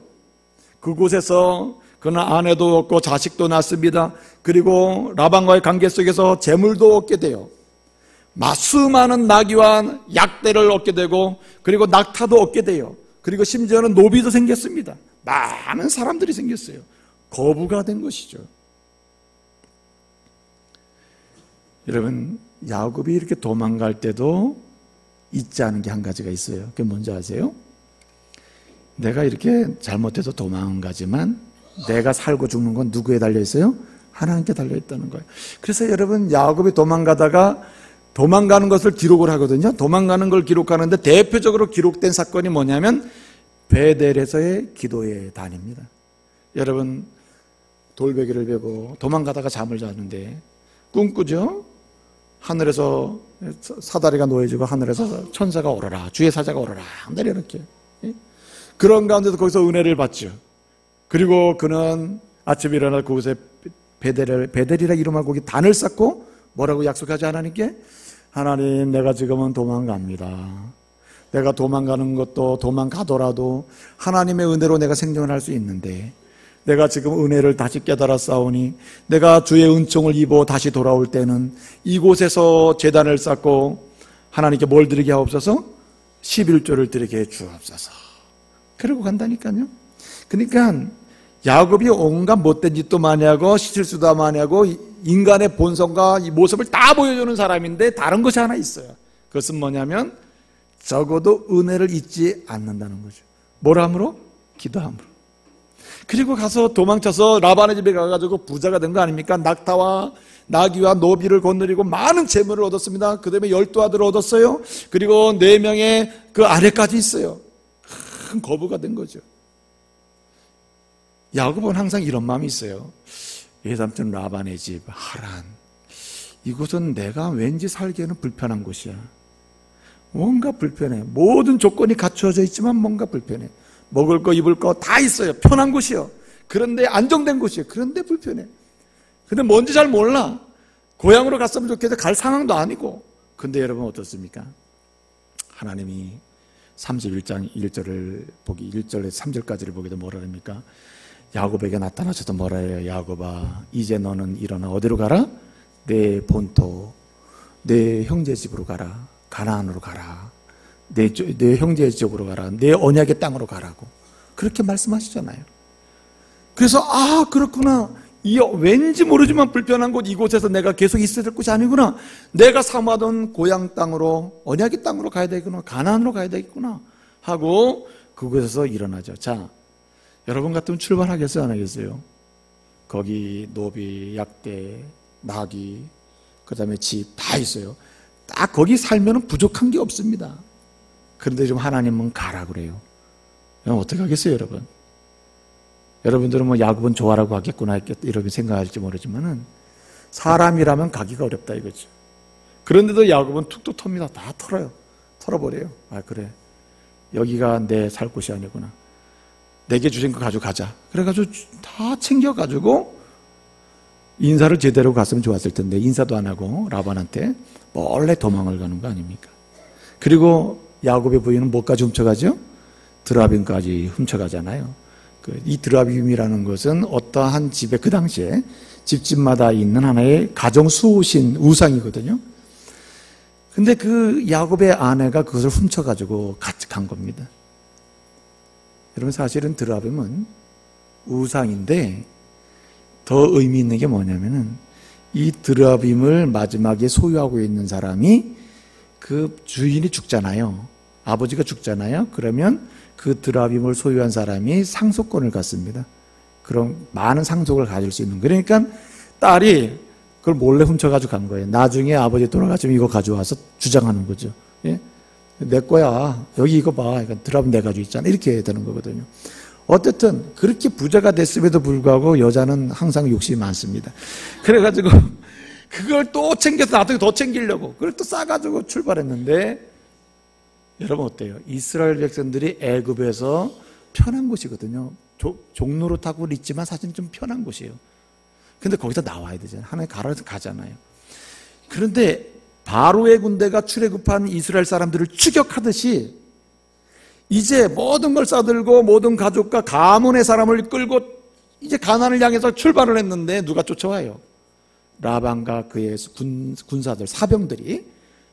그곳에서 그는 아내도 얻고 자식도 낳습니다. 그리고 라반과의 관계 속에서 재물도 얻게 돼요. 수많은 나귀와 약대를 얻게 되고, 그리고 낙타도 얻게 돼요. 그리고 심지어는 노비도 생겼습니다. 많은 사람들이 생겼어요. 거부가 된 것이죠. 여러분, 야곱이 이렇게 도망갈 때도 잊지 않은 게 한 가지가 있어요. 그게 뭔지 아세요? 내가 이렇게 잘못해서 도망가지만 내가 살고 죽는 건 누구에 달려있어요? 하나님께 달려있다는 거예요. 그래서 여러분, 야곱이 도망가다가 도망가는 것을 기록을 하거든요. 도망가는 걸 기록하는데 대표적으로 기록된 사건이 뭐냐면 베델에서의 기도의 단입니다. 여러분, 돌베개를 베고 도망가다가 잠을 자는데 꿈꾸죠? 하늘에서 사다리가 놓여지고 하늘에서 천사가 오너라, 주의 사자가 오너라 내려놓게. 그런 가운데도 거기서 은혜를 받죠. 그리고 그는 아침에 일어나 그곳에 베델이라 이름하고 거기 단을 쌓고 뭐라고 약속하지 하나님께? 하나님, 내가 지금은 도망갑니다. 내가 도망가는 것도 도망가더라도 하나님의 은혜로 내가 생존을 할 수 있는데 내가 지금 은혜를 다시 깨달았사오니 내가 주의 은총을 입어 다시 돌아올 때는 이곳에서 제단을 쌓고 하나님께 뭘 드리게 하옵소서? 11조를 드리게 해 주옵소서. 그러고 간다니까요. 그러니까 야곱이 온갖 못된 짓도 많이 하고 실수도 많이 하고 인간의 본성과 이 모습을 다 보여주는 사람인데 다른 것이 하나 있어요. 그것은 뭐냐면 적어도 은혜를 잊지 않는다는 거죠. 뭘 함으로? 기도함으로. 그리고 가서 도망쳐서 라반의 집에 가가지고 부자가 된 거 아닙니까? 낙타와 나귀와 노비를 거느리고 많은 재물을 얻었습니다. 그 다음에 12아들을 얻었어요. 그리고 4명의 그 아내까지 있어요. 큰 거부가 된 거죠. 야곱은 항상 이런 마음이 있어요. 외삼촌 라반의 집 하란, 이곳은 내가 왠지 살기에는 불편한 곳이야. 뭔가 불편해. 모든 조건이 갖추어져 있지만 뭔가 불편해. 먹을 거 입을 거 다 있어요. 편한 곳이요. 그런데 안정된 곳이에요. 그런데 불편해. 근데 뭔지 잘 몰라. 고향으로 갔으면 좋겠는데 갈 상황도 아니고. 근데 여러분 어떻습니까? 하나님이 31장 1절을 보기 1절에서 3절까지를 보게 되면 뭐라 합니까? 야곱에게 나타나셔서 뭐라 해요? 야곱아, 이제 너는 일어나 어디로 가라? 내 본토, 내 형제 집으로 가라. 가나안으로 가라. 내 형제 집으로 가라. 내 언약의 땅으로 가라고. 그렇게 말씀하시잖아요. 그래서 그렇구나. 이 왠지 모르지만 불편한 곳 이곳에서 내가 계속 있어야 될 곳이 아니구나. 내가 사모하던 고향 땅으로, 언약의 땅으로 가야 되겠구나. 가나안으로 가야 되겠구나 하고 그곳에서 일어나죠. 자, 여러분 같으면 출발하겠어요? 안 하겠어요? 거기 노비, 약대, 나귀, 그 다음에 집 다 있어요. 딱 거기 살면 부족한 게 없습니다. 그런데 지금 하나님은 가라 그래요. 그럼 어떻게 하겠어요, 여러분? 여러분들은 뭐 야곱은 좋아라고 하겠구나 이렇게 생각할지 모르지만은 사람이라면 가기가 어렵다 이거죠. 그런데도 야곱은 툭툭 텁니다. 다 털어요. 털어버려요. 그래, 여기가 내 살 곳이 아니구나. 내게 주신 거 가져가자. 그래가지고 다 챙겨가지고 인사를 제대로 갔으면 좋았을 텐데 인사도 안 하고 라반한테 몰래 도망을 가는 거 아닙니까? 그리고 야곱의 부인은 뭐까지 훔쳐가죠? 드라빔까지 훔쳐가잖아요. 이 드라빔이라는 것은 어떠한 집에 그 당시에 집집마다 있는 하나의 가정 수호신 우상이거든요. 근데 그 야곱의 아내가 그것을 훔쳐가지고 같이 간 겁니다. 여러분, 사실은 드라빔은 우상인데 더 의미 있는 게 뭐냐면은 이 드라빔을 마지막에 소유하고 있는 사람이 그 주인이 죽잖아요. 아버지가 죽잖아요. 그러면 그 드라빔을 소유한 사람이 상속권을 갖습니다. 그럼 많은 상속을 가질 수 있는. 그러니까 딸이 그걸 몰래 훔쳐가지고 간 거예요. 나중에 아버지 돌아가시면 이거 가져와서 주장하는 거죠. 예? 내 거야. 여기 이거 봐. 그러니까 드라빔 내 가지고 있잖아. 이렇게 되는 거거든요. 어쨌든 그렇게 부자가 됐음에도 불구하고 여자는 항상 욕심이 많습니다. 그래가지고 그걸 또 챙겨서 나중에 더 챙기려고 그걸 또 싸가지고 출발했는데, 여러분 어때요? 이스라엘 백성들이 애굽에서 편한 곳이거든요. 종로로 타고 있지만 사실 좀 편한 곳이에요. 근데 거기서 나와야 되잖아요. 하나님 가잖아요. 그런데 바로의 군대가 출애굽한 이스라엘 사람들을 추격하듯이 이제 모든 걸 싸들고 모든 가족과 가문의 사람을 끌고 이제 가나안을 향해서 출발을 했는데 누가 쫓아와요? 라반과 그의 군사들, 사병들이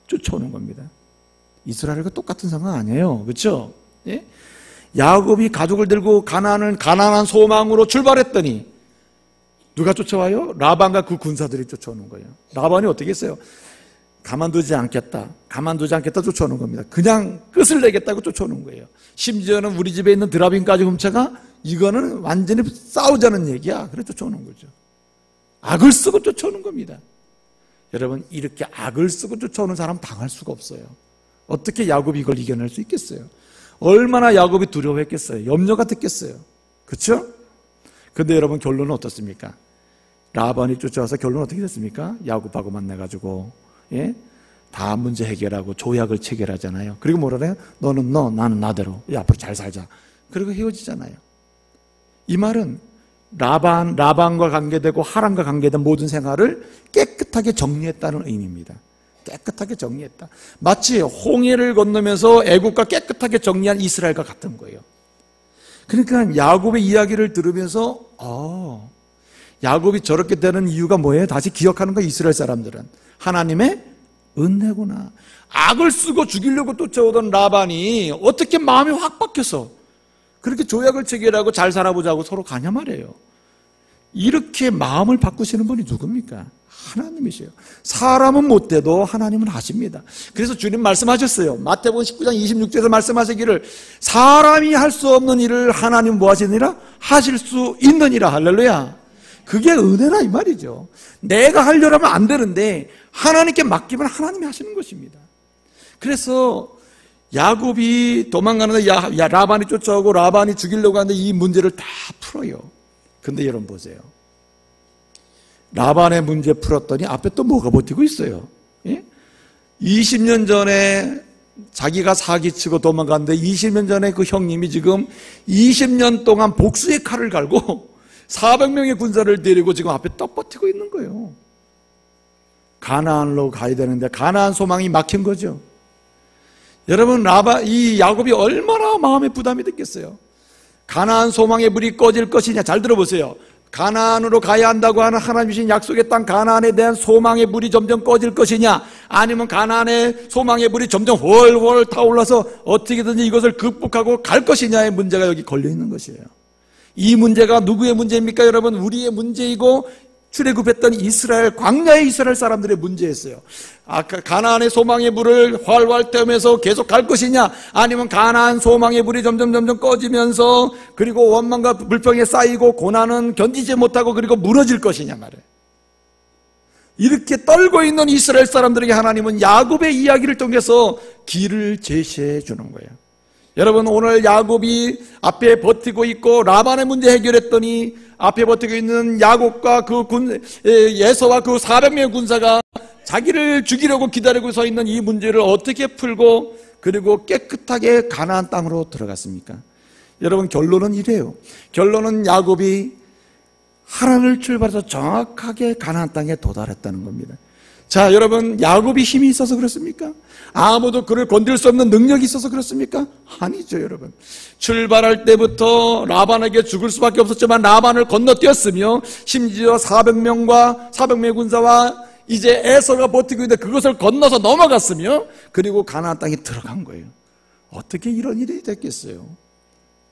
쫓아오는 겁니다. 이스라엘과 똑같은 상황 아니에요. 그렇죠? 예? 야곱이 가족을 들고 가나안 소망으로 출발했더니 누가 쫓아와요? 라반과 그 군사들이 쫓아오는 거예요. 라반이 어떻게 했어요? 가만두지 않겠다 쫓아오는 겁니다. 그냥 끝을 내겠다고 쫓아오는 거예요. 심지어는 우리 집에 있는 드라빈까지 훔쳐가, 이거는 완전히 싸우자는 얘기야. 그래 쫓아오는 거죠. 악을 쓰고 쫓아오는 겁니다. 여러분, 이렇게 악을 쓰고 쫓아오는 사람 당할 수가 없어요. 어떻게 야곱이 이걸 이겨낼 수 있겠어요? 얼마나 야곱이 두려워했겠어요? 염려가 됐겠어요? 그렇죠? 근데 여러분, 결론은 어떻습니까? 라반이 쫓아와서 결론은 어떻게 됐습니까? 야곱하고 만나가지고 다 문제 해결하고 조약을 체결하잖아요. 그리고 뭐라 그래요? 너는 너, 나는 나대로 앞으로 잘 살자. 그리고 헤어지잖아요. 이 말은 라반과 관계되고 하란과 관계된 모든 생활을 깨끗하게 정리했다는 의미입니다. 깨끗하게 정리했다. 마치 홍해를 건너면서 애국과 깨끗하게 정리한 이스라엘과 같은 거예요. 그러니까 야곱의 이야기를 들으면서 야곱이 저렇게 되는 이유가 뭐예요? 다시 기억하는 거예요. 이스라엘 사람들은 하나님의 은혜구나. 악을 쓰고 죽이려고 쫓아오던 라반이 어떻게 마음이 확 바뀌어서 그렇게 조약을 체결하고 잘 살아보자고 서로 가냐 말이에요. 이렇게 마음을 바꾸시는 분이 누굽니까? 하나님이세요. 사람은 못돼도 하나님은 하십니다. 그래서 주님 말씀하셨어요. 마태복음 19장 26절에서 말씀하시기를 사람이 할 수 없는 일을 하나님 뭐 하시느니라? 하실 수 있느니라. 할렐루야. 그게 은혜라 이 말이죠. 내가 하려면 안 되는데 하나님께 맡기면 하나님이 하시는 것입니다. 그래서 야곱이 도망가는데 라반이 쫓아오고 라반이 죽이려고 하는데 이 문제를 다 풀어요. 근데 여러분 보세요. 라반의 문제 풀었더니 앞에 또 뭐가 버티고 있어요? 20년 전에 자기가 사기치고 도망갔는데 20년 전에 그 형님이 지금 20년 동안 복수의 칼을 갈고 400명의 군사를 데리고 지금 앞에 떡 버티고 있는 거예요. 가나안으로 가야 되는데 가나안 소망이 막힌 거죠. 여러분, 이 야곱이 얼마나 마음에 부담이 됐겠어요. 가나안 소망의 불이 꺼질 것이냐. 잘 들어보세요. 가나안으로 가야 한다고 하는 하나님 주신 약속의 땅 가나안에 대한 소망의 불이 점점 꺼질 것이냐, 아니면 가나안의 소망의 불이 점점 훨훨 타올라서 어떻게든지 이것을 극복하고 갈 것이냐의 문제가 여기 걸려 있는 것이에요. 이 문제가 누구의 문제입니까? 여러분, 우리의 문제이고 출애굽했던 이스라엘, 광야의 이스라엘 사람들의 문제였어요. 가나안의 소망의 불을 활활 태우면서 계속 갈 것이냐, 아니면 가나안 소망의 불이 점점 꺼지면서 그리고 원망과 불평에 쌓이고 고난은 견디지 못하고 그리고 무너질 것이냐 말이에요. 이렇게 떨고 있는 이스라엘 사람들에게 하나님은 야곱의 이야기를 통해서 길을 제시해 주는 거예요. 여러분, 오늘 야곱이 앞에 버티고 있고 라반의 문제 해결했더니 앞에 버티고 있는 야곱과 그 에서와 그 400명의 군사가 자기를 죽이려고 기다리고 서 있는 이 문제를 어떻게 풀고 그리고 깨끗하게 가나안 땅으로 들어갔습니까? 여러분, 결론은 이래요. 결론은 야곱이 하란을 출발해서 정확하게 가나안 땅에 도달했다는 겁니다. 자, 여러분, 야곱이 힘이 있어서 그렇습니까? 아무도 그를 건들 수 없는 능력이 있어서 그렇습니까? 아니죠, 여러분. 출발할 때부터 라반에게 죽을 수밖에 없었지만 라반을 건너뛰었으며 심지어 400명의 군사와 이제 에서가 버티고 있는데 그것을 건너서 넘어갔으며 그리고 가나안 땅에 들어간 거예요. 어떻게 이런 일이 됐겠어요?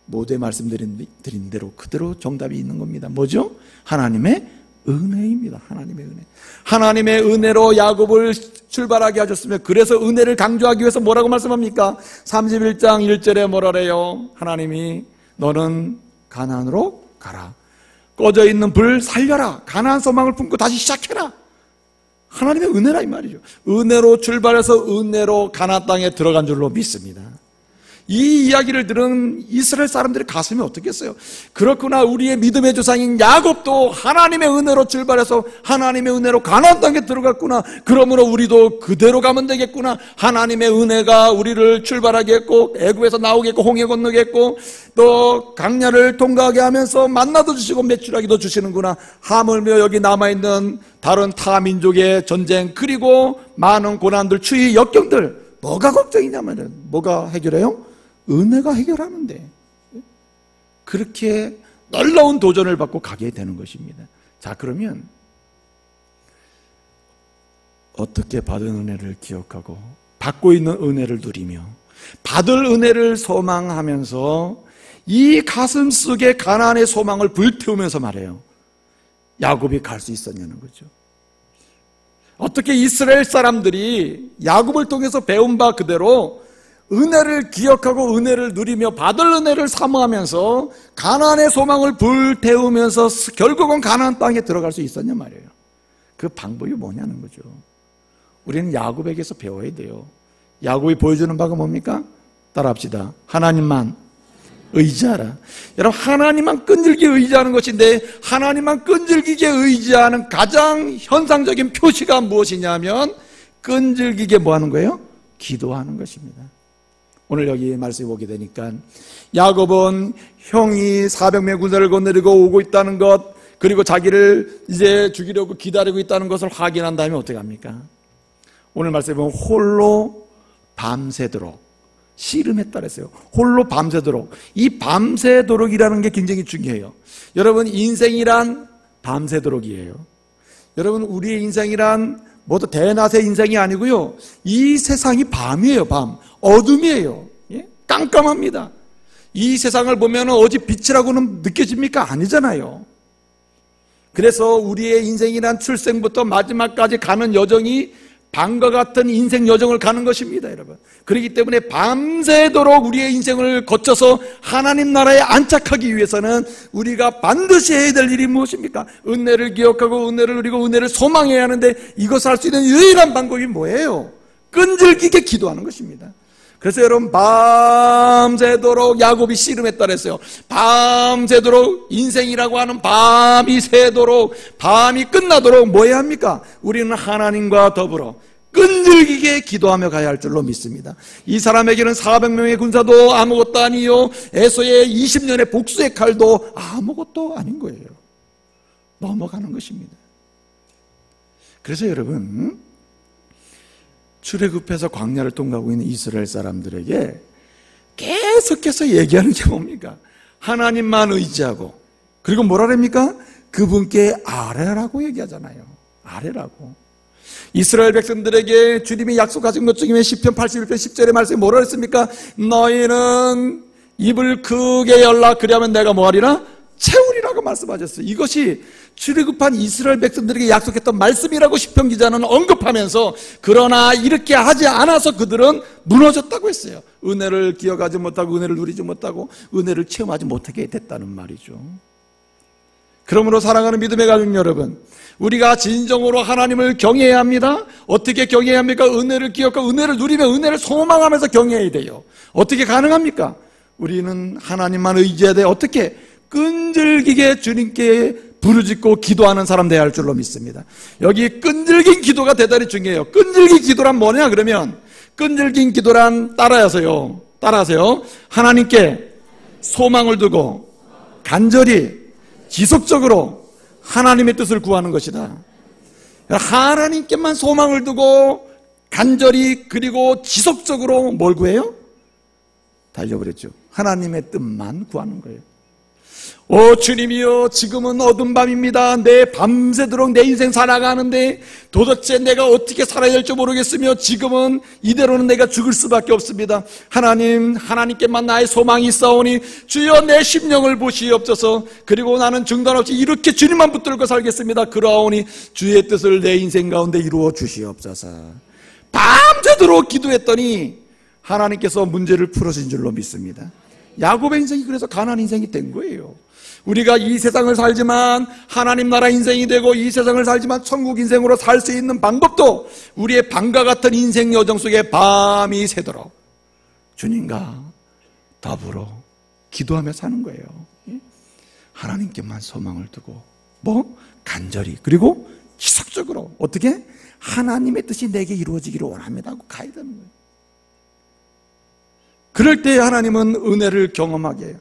모두에 말씀드린 대로 그대로 정답이 있는 겁니다. 뭐죠? 하나님의 은혜입니다. 하나님의 은혜. 하나님의 은혜로 야곱을 출발하게 하셨으며, 그래서 은혜를 강조하기 위해서 뭐라고 말씀합니까? 31장 1절에 뭐라 그래요? 하나님이 너는 가나안으로 가라. 꺼져 있는 불 살려라. 가나안 소망을 품고 다시 시작해라. 하나님의 은혜라 이 말이죠. 은혜로 출발해서 은혜로 가나안 땅에 들어간 줄로 믿습니다. 이 이야기를 들은 이스라엘 사람들의 가슴이 어떻겠어요? 그렇구나, 우리의 믿음의 조상인 야곱도 하나님의 은혜로 출발해서 하나님의 은혜로 가나안 땅에 들어갔구나. 그러므로 우리도 그대로 가면 되겠구나. 하나님의 은혜가 우리를 출발하게 했고 애굽에서 나오게 했고 홍해 건너게 했고 또 강야를 통과하게 하면서 만나도 주시고 메추라기도 주시는구나. 하물며 여기 남아있는 다른 타 민족의 전쟁 그리고 많은 고난들 추위 역경들 뭐가 걱정이냐면 뭐가 해결해요? 은혜가 해결하는데. 그렇게 놀라운 도전을 받고 가게 되는 것입니다. 자, 그러면 어떻게 받은 은혜를 기억하고 받고 있는 은혜를 누리며 받을 은혜를 소망하면서 이 가슴 속에 가나안의 소망을 불태우면서 말해요. 야곱이 갈 수 있었냐는 거죠. 어떻게 이스라엘 사람들이 야곱을 통해서 배운 바 그대로 은혜를 기억하고 은혜를 누리며 받을 은혜를 사모하면서 가나안의 소망을 불태우면서 결국은 가나안 땅에 들어갈 수 있었냐 말이에요. 그 방법이 뭐냐는 거죠. 우리는 야곱에게서 배워야 돼요. 야곱이 보여주는 바가 뭡니까? 따라합시다. 하나님만 의지하라. 여러분, 하나님만 끈질기게 의지하는 것인데 하나님만 끈질기게 의지하는 가장 현상적인 표시가 무엇이냐면 끈질기게 뭐 하는 거예요? 기도하는 것입니다. 오늘 여기 말씀에 보게 되니까 야곱은 형이 400명의 군사를 거느리고 오고 있다는 것 그리고 자기를 이제 죽이려고 기다리고 있다는 것을 확인한 다음에 어떻게 합니까? 오늘 말씀에 보면 홀로 밤새도록 씨름했다 그랬어요. 홀로 밤새도록. 이 밤새도록이라는 게 굉장히 중요해요. 여러분, 인생이란 밤새도록이에요. 여러분, 우리의 인생이란 모두 대낮의 인생이 아니고요, 이 세상이 밤이에요. 밤. 어둠이에요. 예? 깜깜합니다. 이 세상을 보면 어디 빛이라고는 느껴집니까? 아니잖아요. 그래서 우리의 인생이란 출생부터 마지막까지 가는 여정이 밤과 같은 인생 여정을 가는 것입니다, 여러분. 그렇기 때문에 밤새도록 우리의 인생을 거쳐서 하나님 나라에 안착하기 위해서는 우리가 반드시 해야 될 일이 무엇입니까? 은혜를 기억하고 은혜를 누리고 은혜를 소망해야 하는데 이것을 할 수 있는 유일한 방법이 뭐예요? 끈질기게 기도하는 것입니다. 그래서 여러분, 밤새도록 야곱이 씨름했다 그랬어요. 밤새도록 인생이라고 하는 밤이 새도록 밤이 끝나도록 뭐 해야 합니까? 우리는 하나님과 더불어 끈질기게 기도하며 가야 할 줄로 믿습니다. 이 사람에게는 400명의 군사도 아무것도 아니요, 에서의 20년의 복수의 칼도 아무것도 아닌 거예요. 넘어가는 것입니다. 그래서 여러분, 출애굽해서 광야를 통과하고 있는 이스라엘 사람들에게 계속해서 얘기하는 게 뭡니까? 하나님만 의지하고, 그리고 뭐라 그럽니까? 그분께 아뢰라고 얘기하잖아요. 아뢰라고. 이스라엘 백성들에게 주님이 약속하신 것 중에 시편 81편 10절의 말씀에 뭐라 했습니까? 너희는 입을 크게 열라, 그리하면 내가 뭐하리라? 채우리라고 말씀하셨어요. 이것이 출애굽한 이스라엘 백성들에게 약속했던 말씀이라고 시편 기자는 언급하면서, 그러나 이렇게 하지 않아서 그들은 무너졌다고 했어요. 은혜를 기억하지 못하고 은혜를 누리지 못하고 은혜를 체험하지 못하게 됐다는 말이죠. 그러므로 사랑하는 믿음의 가족 여러분, 우리가 진정으로 하나님을 경외해야 합니다. 어떻게 경외해야 합니까? 은혜를 기억하고 은혜를 누리며 은혜를 소망하면서 경외해야 돼요. 어떻게 가능합니까? 우리는 하나님만 의지해야 돼요. 어떻게? 끈질기게 주님께 부르짖고 기도하는 사람 되어야 할 줄로 믿습니다. 여기 끈질긴 기도가 대단히 중요해요. 끈질긴 기도란 뭐냐 그러면, 끈질긴 기도란 따라하세요. 하나님께 소망을 두고 간절히 지속적으로 하나님의 뜻을 구하는 것이다. 하나님께만 소망을 두고 간절히 그리고 지속적으로 뭘 구해요? 다 잊어버렸죠. 하나님의 뜻만 구하는 거예요. 오 주님이여, 지금은 어두운 밤입니다. 내 밤새도록 내 인생 살아가는데 도대체 내가 어떻게 살아야 할지 모르겠으며 지금은 이대로는 내가 죽을 수밖에 없습니다. 하나님, 하나님께만 나의 소망이 있사오니 주여 내 심령을 보시옵소서. 그리고 나는 중단 없이 이렇게 주님만 붙들고 살겠습니다. 그러하오니 주의 뜻을 내 인생 가운데 이루어 주시옵소서. 밤새도록 기도했더니 하나님께서 문제를 풀어주신 줄로 믿습니다. 야곱의 인생이 그래서 가나안 인생이 된 거예요. 우리가 이 세상을 살지만 하나님 나라 인생이 되고 이 세상을 살지만 천국 인생으로 살 수 있는 방법도 우리의 밤과 같은 인생 여정 속에 밤이 새도록 주님과 더불어 기도하며 사는 거예요. 하나님께만 소망을 두고 간절히 그리고 지속적으로 어떻게? 하나님의 뜻이 내게 이루어지기를 원합니다 하고 가야 되는 거예요. 그럴 때 하나님은 은혜를 경험하게 해요.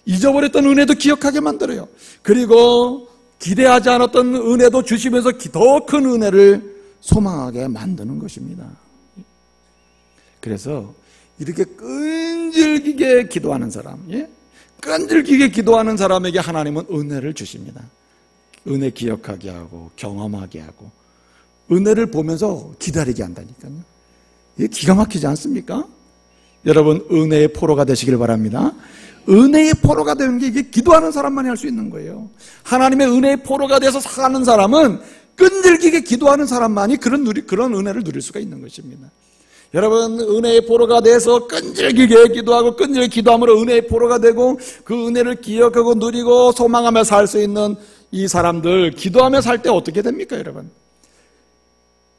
잊어버렸던 은혜도 기억하게 만들어요. 그리고 기대하지 않았던 은혜도 주시면서 더 큰 은혜를 소망하게 만드는 것입니다. 그래서 이렇게 끈질기게 기도하는 사람, 끈질기게 기도하는 사람에게 하나님은 은혜를 주십니다. 은혜 기억하게 하고 경험하게 하고 은혜를 보면서 기다리게 한다니까요. 이게 기가 막히지 않습니까? 여러분 은혜의 포로가 되시길 바랍니다. 은혜의 포로가 되는 게 이게 기도하는 사람만이 할 수 있는 거예요. 하나님의 은혜의 포로가 돼서 사는 사람은 끈질기게 기도하는 사람만이 그런 은혜를 누릴 수가 있는 것입니다. 여러분 은혜의 포로가 돼서 끈질기게 기도하고 끈질기게 기도함으로 은혜의 포로가 되고 그 은혜를 기억하고 누리고 소망하며 살 수 있는 이 사람들 기도하며 살 때 어떻게 됩니까 여러분?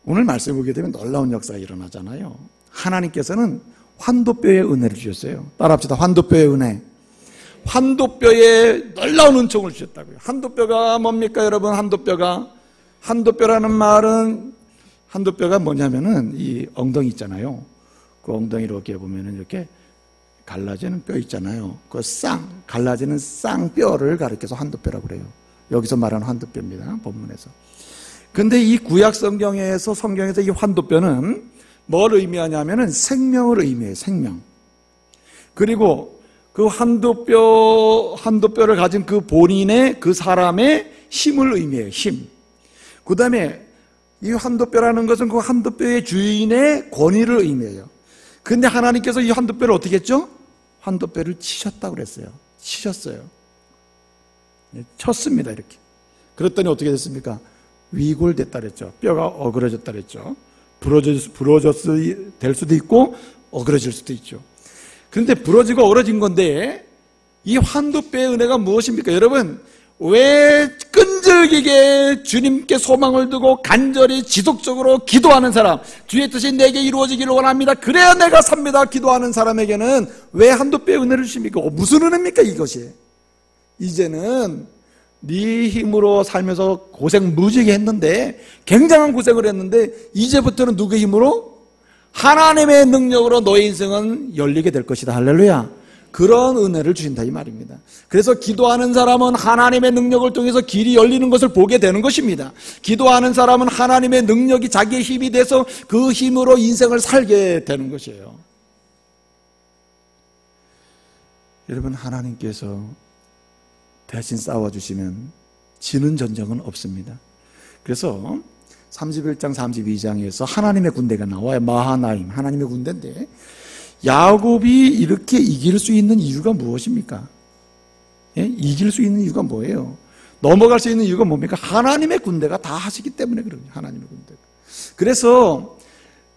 오늘 말씀 보게 되면 놀라운 역사가 일어나잖아요. 하나님께서는 환도뼈의 은혜를 주셨어요. 따라합시다. 환도뼈의 은혜. 환도뼈에 놀라운 은총을 주셨다고요. 환도뼈가 뭡니까 여러분? 환도뼈라는 말은 환도뼈가 뭐냐면은 이 엉덩이 있잖아요. 그 엉덩이로 이렇게 보면은 이렇게 갈라지는 뼈 있잖아요. 그 갈라지는 쌍뼈를 가리켜서 환도뼈라고 그래요. 여기서 말하는 환도뼈입니다. 본문에서. 근데 이 구약 성경에서 이 환도뼈는 뭘 의미하냐면은 생명을 의미해요. 생명. 그리고 그 환도뼈를 가진 그 본인의 그 사람의 힘을 의미해요. 힘. 그 다음에 이 환도뼈라는 것은 그 환도뼈의 주인의 권위를 의미해요. 근데 하나님께서 이 환도뼈를 어떻게 했죠? 환도뼈를 치셨다고 그랬어요. 치셨어요. 쳤습니다. 이렇게. 그랬더니 어떻게 됐습니까? 위골됐다 그랬죠. 뼈가 어그러졌다 그랬죠. 부러질 수도 있고 어그러질 수도 있죠. 그런데 부러지고 어그러진 건데 이 환도뼈의 은혜가 무엇입니까? 여러분 왜 끈질기게 주님께 소망을 두고 간절히 지속적으로 기도하는 사람, 주의 뜻이 내게 이루어지기를 원합니다. 그래야 내가 삽니다. 기도하는 사람에게는 왜 환도뼈의 은혜를 주십니까? 무슨 은혜입니까 이것이? 이제는 네 힘으로 살면서 고생 무지하게 했는데 굉장한 고생을 했는데 이제부터는 누구의 힘으로? 하나님의 능력으로 너의 인생은 열리게 될 것이다. 할렐루야. 그런 은혜를 주신다 이 말입니다. 그래서 기도하는 사람은 하나님의 능력을 통해서 길이 열리는 것을 보게 되는 것입니다. 기도하는 사람은 하나님의 능력이 자기의 힘이 돼서 그 힘으로 인생을 살게 되는 것이에요. 여러분 하나님께서 대신 싸워주시면 지는 전쟁은 없습니다. 그래서 31장 32장에서 하나님의 군대가 나와요. 마하나임 하나님의 군대인데 야곱이 이렇게 이길 수 있는 이유가 무엇입니까? 이길 수 있는 이유가 뭐예요? 넘어갈 수 있는 이유가 뭡니까? 하나님의 군대가 다 하시기 때문에 그래요. 하나님의 군대가. 그래서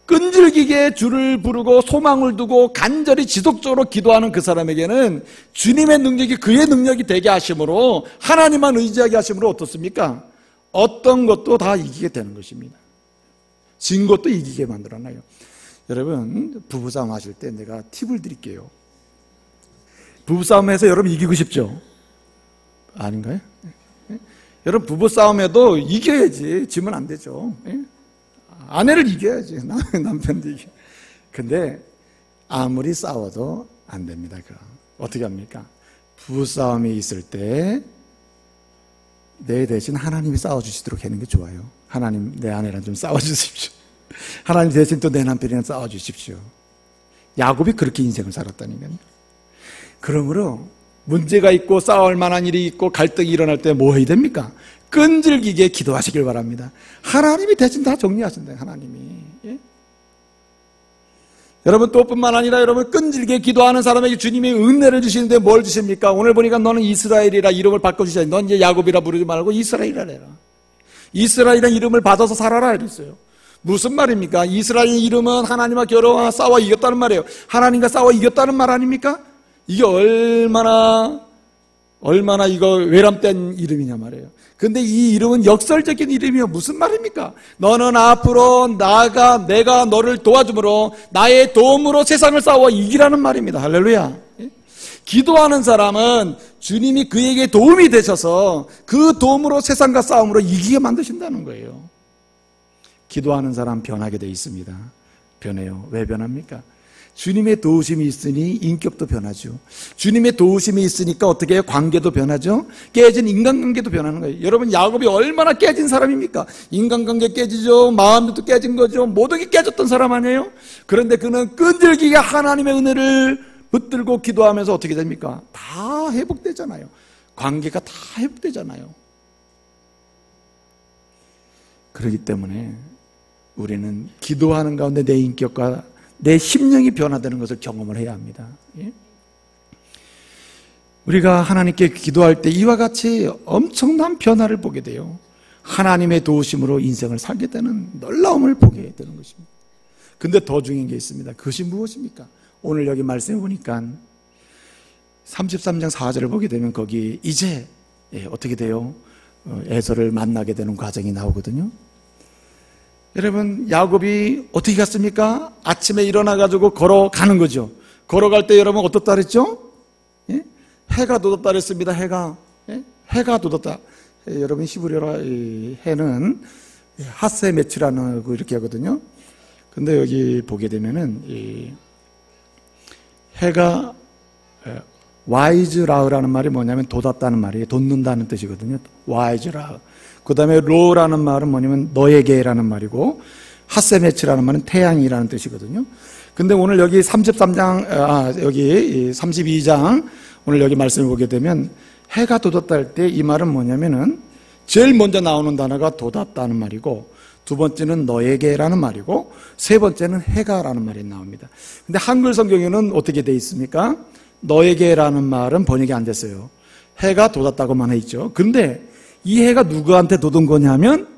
끈질기게 주를 부르고 소망을 두고 간절히 지속적으로 기도하는 그 사람에게는 주님의 능력이 그의 능력이 되게 하심으로 하나님만 의지하게 하심으로 어떻습니까? 어떤 것도 다 이기게 되는 것입니다. 진 것도 이기게 만들어놔요. 여러분 부부싸움 하실 때 내가 팁을 드릴게요. 부부싸움에서 여러분 이기고 싶죠? 아닌가요? 여러분 부부싸움에도 이겨야지 지면 안 되죠. 아내를 이겨야지 남편도 이겨. 근데 아무리 싸워도 안 됩니다. 어떻게 합니까? 부부싸움이 있을 때 내 대신 하나님이 싸워주시도록 하는 게 좋아요. 하나님 내 아내랑 좀 싸워주십시오. 하나님 대신 또 내 남편이랑 싸워주십시오. 야곱이 그렇게 인생을 살았다니까요. 그러므로 문제가 있고 싸울 만한 일이 있고 갈등이 일어날 때 뭐 해야 됩니까? 끈질기게 기도하시길 바랍니다. 하나님이 대신 다 정리하신다. 하나님이. 여러분 또 뿐만 아니라 여러분 끈질기게 기도하는 사람에게 주님이 은혜를 주시는데 뭘 주십니까? 오늘 보니까 너는 이스라엘이라 이름을 바꿔주셔야지. 넌 이제 야곱이라 부르지 말고 이스라엘이라 해라. 이스라엘이라는 이름을 받아서 살아라 이랬어요. 무슨 말입니까? 이스라엘 이름은 하나님과 겨루어 싸워 이겼다는 말이에요. 하나님과 싸워 이겼다는 말 아닙니까? 이게 얼마나 이거 외람된 이름이냐 말이에요. 근데 이 이름은 역설적인 이름이요. 무슨 말입니까? 너는 앞으로 내가 너를 도와줌으로 나의 도움으로 세상을 싸워 이기라는 말입니다. 할렐루야. 기도하는 사람은 주님이 그에게 도움이 되셔서 그 도움으로 세상과 싸움으로 이기게 만드신다는 거예요. 기도하는 사람 변하게 돼 있습니다. 변해요. 왜 변합니까? 주님의 도우심이 있으니 인격도 변하죠. 주님의 도우심이 있으니까 어떻게 해요? 관계도 변하죠. 깨진 인간관계도 변하는 거예요. 여러분, 야곱이 얼마나 깨진 사람입니까? 인간관계 깨지죠. 마음도 깨진 거죠. 모든 게 깨졌던 사람 아니에요? 그런데 그는 끈질기게 하나님의 은혜를 붙들고 기도하면서 어떻게 됩니까? 다 회복되잖아요. 관계가 다 회복되잖아요. 그렇기 때문에 우리는 기도하는 가운데 내 인격과 내 심령이 변화되는 것을 경험을 해야 합니다. 예? 우리가 하나님께 기도할 때 이와 같이 엄청난 변화를 보게 돼요. 하나님의 도우심으로 인생을 살게 되는 놀라움을 보게 되는 것입니다. 근데 더 중요한 게 있습니다. 그것이 무엇입니까? 오늘 여기 말씀해 보니까 33장 4절을 보게 되면 거기 이제 어떻게 돼요? 에서를 만나게 되는 과정이 나오거든요. 여러분, 야곱이 어떻게 갔습니까? 아침에 일어나가지고 걸어가는 거죠. 걸어갈 때 여러분 어떻다 그랬죠? 예? 해가 돋았다 그랬습니다. 해가 돋았다. 여러분, 히브리어로 해는 하세메츠라는 거 이렇게 하거든요. 근데 여기 보게 되면은 이 해가 와이즈라우라는 말이 뭐냐면 돋았다는 말이에요. 돋는다는 뜻이거든요. 와이즈라우. 그 다음에 로라는 말은 뭐냐면 너에게라는 말이고, 하세메츠라는 말은 태양이라는 뜻이거든요. 근데 오늘 여기 33장, 여기 32장, 오늘 여기 말씀을 보게 되면 해가 돋았다 할 때 이 말은 뭐냐면은 제일 먼저 나오는 단어가 돋았다는 말이고, 두 번째는 너에게라는 말이고, 세 번째는 해가라는 말이 나옵니다. 근데 한글 성경에는 어떻게 돼 있습니까? 너에게라는 말은 번역이 안 됐어요. 해가 돋았다고만 해 있죠. 근데 이 해가 누구한테 돋은 거냐면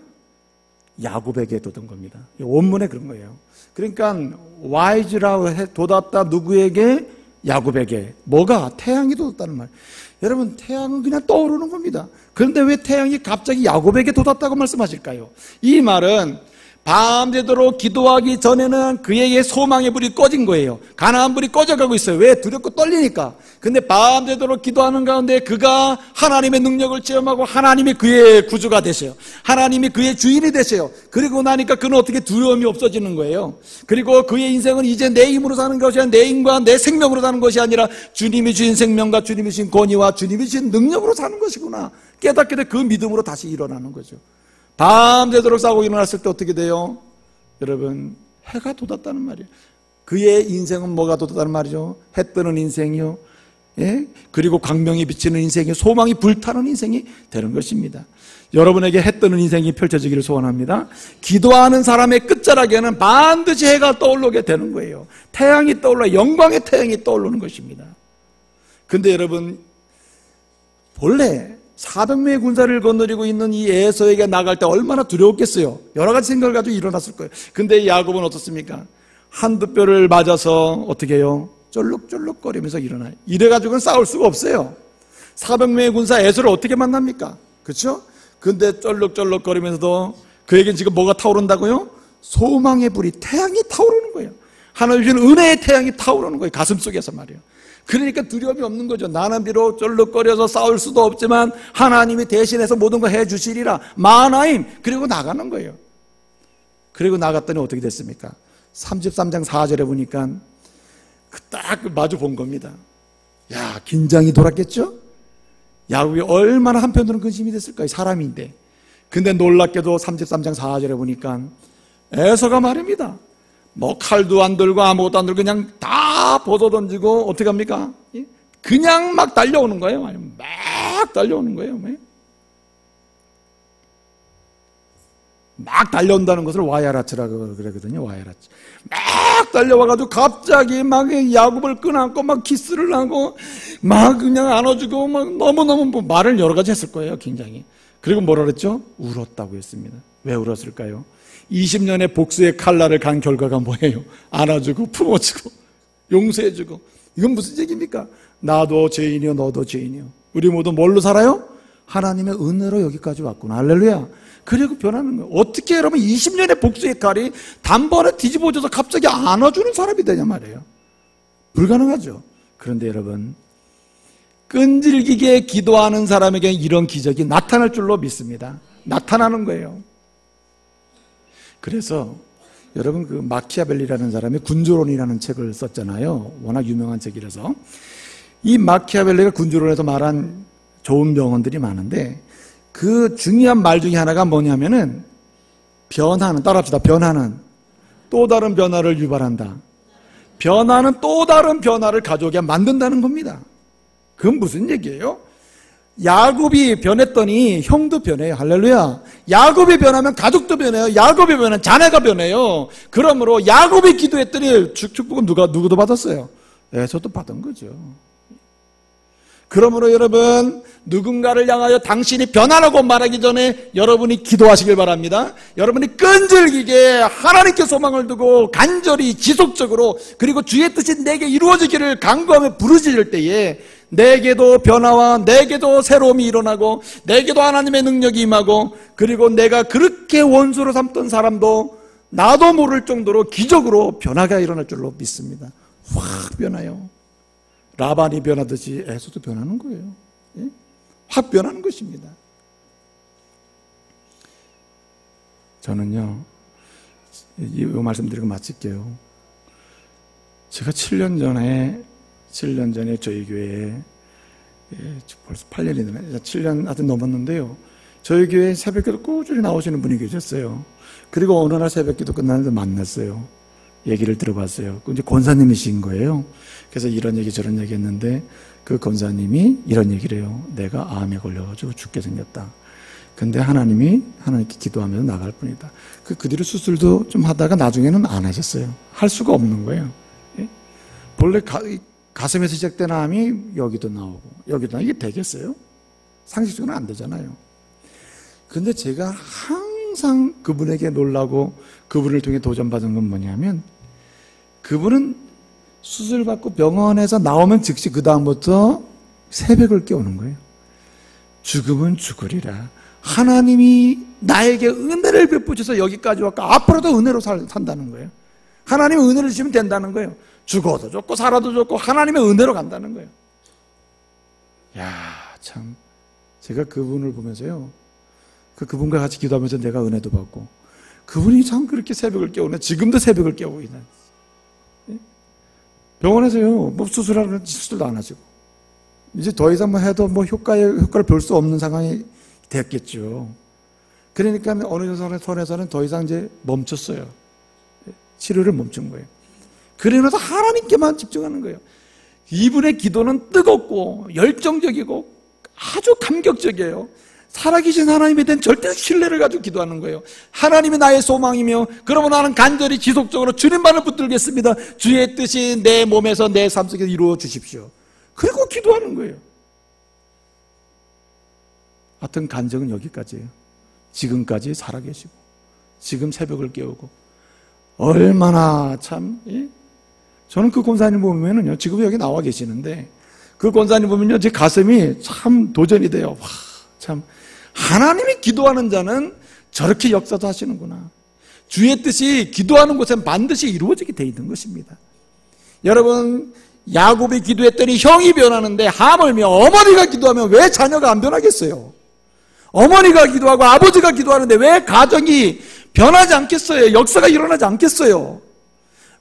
야곱에게 돋은 겁니다. 원문에 그런 거예요. 그러니까 와이즈라고 돋았다 누구에게? 야곱에게. 뭐가? 태양이 돋았다는 말. 여러분, 태양은 그냥 떠오르는 겁니다. 그런데 왜 태양이 갑자기 야곱에게 돋았다고 말씀하실까요? 이 말은 밤새도록 기도하기 전에는 그에게 소망의 불이 꺼진 거예요. 가나안 불이 꺼져가고 있어요. 왜? 두렵고 떨리니까. 근데 밤새도록 기도하는 가운데 그가 하나님의 능력을 체험하고 하나님이 그의 구주가 되세요. 하나님이 그의 주인이 되세요. 그리고 나니까 그는 어떻게 두려움이 없어지는 거예요. 그리고 그의 인생은 이제 내 힘으로 사는 것이 아니라 내 힘과 내 생명으로 사는 것이 아니라 주님이 주신 생명과 주님이 주신 권위와 주님이 주신 능력으로 사는 것이구나 깨닫게 돼 그 믿음으로 다시 일어나는 거죠. 밤새도록 싸우고 일어났을 때 어떻게 돼요? 여러분, 해가 돋았다는 말이에요. 그의 인생은 뭐가 돋았다는 말이죠? 해 뜨는 인생이요. 예? 그리고 광명이 비치는 인생이요. 소망이 불타는 인생이 되는 것입니다. 여러분에게 해 뜨는 인생이 펼쳐지기를 소원합니다. 기도하는 사람의 끝자락에는 반드시 해가 떠오르게 되는 거예요. 태양이 떠올라, 영광의 태양이 떠오르는 것입니다. 근데 여러분, 본래 400명의 군사를 거느리고 있는 이 에서에게 나갈 때 얼마나 두려웠겠어요. 여러 가지 생각을 가지고 일어났을 거예요. 근데 야곱은 어떻습니까? 한두 뼈를 맞아서 어떻게 해요? 쫄룩쫄룩거리면서 일어나요. 이래가지고는 싸울 수가 없어요. 400명의 군사 에서를 어떻게 만납니까? 그렇죠? 근데 쫄룩쫄룩거리면서도 그에겐 지금 뭐가 타오른다고요? 소망의 불이, 태양이 타오르는 거예요. 하나님 주신 은혜의 태양이 타오르는 거예요. 가슴속에서 말이에요. 그러니까 두려움이 없는 거죠. 나는 비록 쫄룩거려서 싸울 수도 없지만 하나님이 대신해서 모든 걸 해주시리라. 마하나임. 그리고 나가는 거예요. 그리고 나갔더니 어떻게 됐습니까? 33장 4절에 보니까 딱 마주 본 겁니다. 야, 긴장이 돌았겠죠? 야곱이 얼마나 한편으로는 근심이 됐을까요? 사람인데. 근데 놀랍게도 33장 4절에 보니까 에서가 말입니다. 뭐 칼도 안 들고 아무것도 안 들고 그냥 다 벗어던지고 어떻게 합니까? 그냥 막 달려오는 거예요. 막 달려오는 거예요. 막 달려온다는 것을 와야라츠라고 그러거든요. 와야라츠. 막 달려와가지고 갑자기 막 야곱을 끈안고 막 키스를 하고 막 그냥 안아주고 막 너무너무 뭐 말을 여러 가지 했을 거예요. 굉장히. 그리고 뭐라 그랬죠? 울었다고 했습니다. 왜 울었을까요? 20년의 복수의 칼날을 간 결과가 뭐예요? 안아주고 품어주고 용서해주고. 이건 무슨 얘기입니까? 나도 죄인이요 너도 죄인이요. 우리 모두 뭘로 살아요? 하나님의 은혜로 여기까지 왔구나. 할렐루야. 그리고 변하는 거예요. 어떻게 여러분 20년의 복수의 칼이 단번에 뒤집어져서 갑자기 안아주는 사람이 되냐 말이에요. 불가능하죠. 그런데 여러분, 끈질기게 기도하는 사람에게 이런 기적이 나타날 줄로 믿습니다. 나타나는 거예요. 그래서 여러분 그 마키아벨리라는 사람이 군주론이라는 책을 썼잖아요. 워낙 유명한 책이라서. 이 마키아벨리가 군주론에서 말한 좋은 명언들이 많은데 그 중요한 말 중에 하나가 뭐냐면은 변화는, 따라합시다. 변화는 또 다른 변화를 유발한다. 변화는 또 다른 변화를 가져오게 만든다는 겁니다. 그건 무슨 얘기예요? 야곱이 변했더니 형도 변해요. 할렐루야. 야곱이 변하면 가족도 변해요. 야곱이 변하면 자네가 변해요. 그러므로 야곱이 기도했더니 축복은 누구도 받았어요? 에서도 받은 거죠. 그러므로 여러분, 누군가를 향하여 당신이 변하라고 말하기 전에 여러분이 기도하시길 바랍니다. 여러분이 끈질기게 하나님께 소망을 두고 간절히 지속적으로, 그리고 주의 뜻이 내게 이루어지기를 간구하며 부르짖을 때에 내게도 변화와 내게도 새로움이 일어나고 내게도 하나님의 능력이 임하고, 그리고 내가 그렇게 원수로 삼던 사람도 나도 모를 정도로 기적으로 변화가 일어날 줄로 믿습니다. 확 변해요. 라반이 변하듯이 에서도 변하는 거예요. 예? 확 변하는 것입니다. 저는요, 이 말씀드리고 마칠게요. 제가 7년 전에 저희 교회에, 벌써 8년이 되네. 7년 하여튼 넘었는데요. 저희 교회에 새벽기도 꾸준히 나오시는 분이 계셨어요. 그리고 어느 날 새벽기도 끝나는데 만났어요. 얘기를 들어봤어요. 이제 권사님이신 거예요. 그래서 이런 얘기 저런 얘기 했는데 그 권사님이 이런 얘기를 해요. 내가 암에 걸려가지고 죽게 생겼다. 근데 하나님께 기도하면서 나갈 뿐이다. 그 뒤로 수술도 좀 하다가 나중에는 안 하셨어요. 할 수가 없는 거예요. 예? 본래 가슴에서 시작된 암이 여기도 나오고 여기도 나오고, 이게 되겠어요? 상식적으로는 안 되잖아요. 근데 제가 항상 그분에게 놀라고 그분을 통해 도전받은 건 뭐냐면, 그분은 수술받고 병원에서 나오면 즉시 그 다음부터 새벽을 깨우는 거예요. 죽으면 죽으리라. 하나님이 나에게 은혜를 베푸셔서 여기까지 왔고 앞으로도 은혜로 산다는 거예요. 하나님의 은혜를 주시면 된다는 거예요. 죽어도 좋고 살아도 좋고 하나님의 은혜로 간다는 거예요. 야, 참 제가 그분을 보면서요, 그분과 같이 기도하면서 내가 은혜도 받고, 그분이 참 그렇게 새벽을 깨우네. 지금도 새벽을 깨우고 있는. 병원에서요, 뭐 수술하는 수술도 안 하시고, 이제 더 이상 뭐 해도 뭐 효과를 볼 수 없는 상황이 됐겠죠. 그러니까 어느 선에서는 더 이상 이제 멈췄어요. 치료를 멈춘 거예요. 그러면서 하나님께만 집중하는 거예요. 이분의 기도는 뜨겁고 열정적이고 아주 감격적이에요. 살아계신 하나님에 대한 절대 신뢰를 가지고 기도하는 거예요. 하나님이 나의 소망이며, 그러면 나는 간절히 지속적으로 주님만을 붙들겠습니다. 주의 뜻이 내 몸에서 내 삶 속에 이루어 주십시오. 그리고 기도하는 거예요. 하여튼 간증은 여기까지예요. 지금까지 살아계시고 지금 새벽을 깨우고 얼마나 참, 예? 저는 그 권사님 보면은요, 지금 여기 나와 계시는데 그 권사님 보면요, 제 가슴이 참 도전이 돼요. 와, 참 하나님이 기도하는 자는 저렇게 역사도 하시는구나. 주의 뜻이 기도하는 곳엔 반드시 이루어지게 돼 있는 것입니다. 여러분, 야곱이 기도했더니 형이 변하는데 하물며 어머니가 기도하면 왜 자녀가 안 변하겠어요? 어머니가 기도하고 아버지가 기도하는데 왜 가정이 변하지 않겠어요? 역사가 일어나지 않겠어요?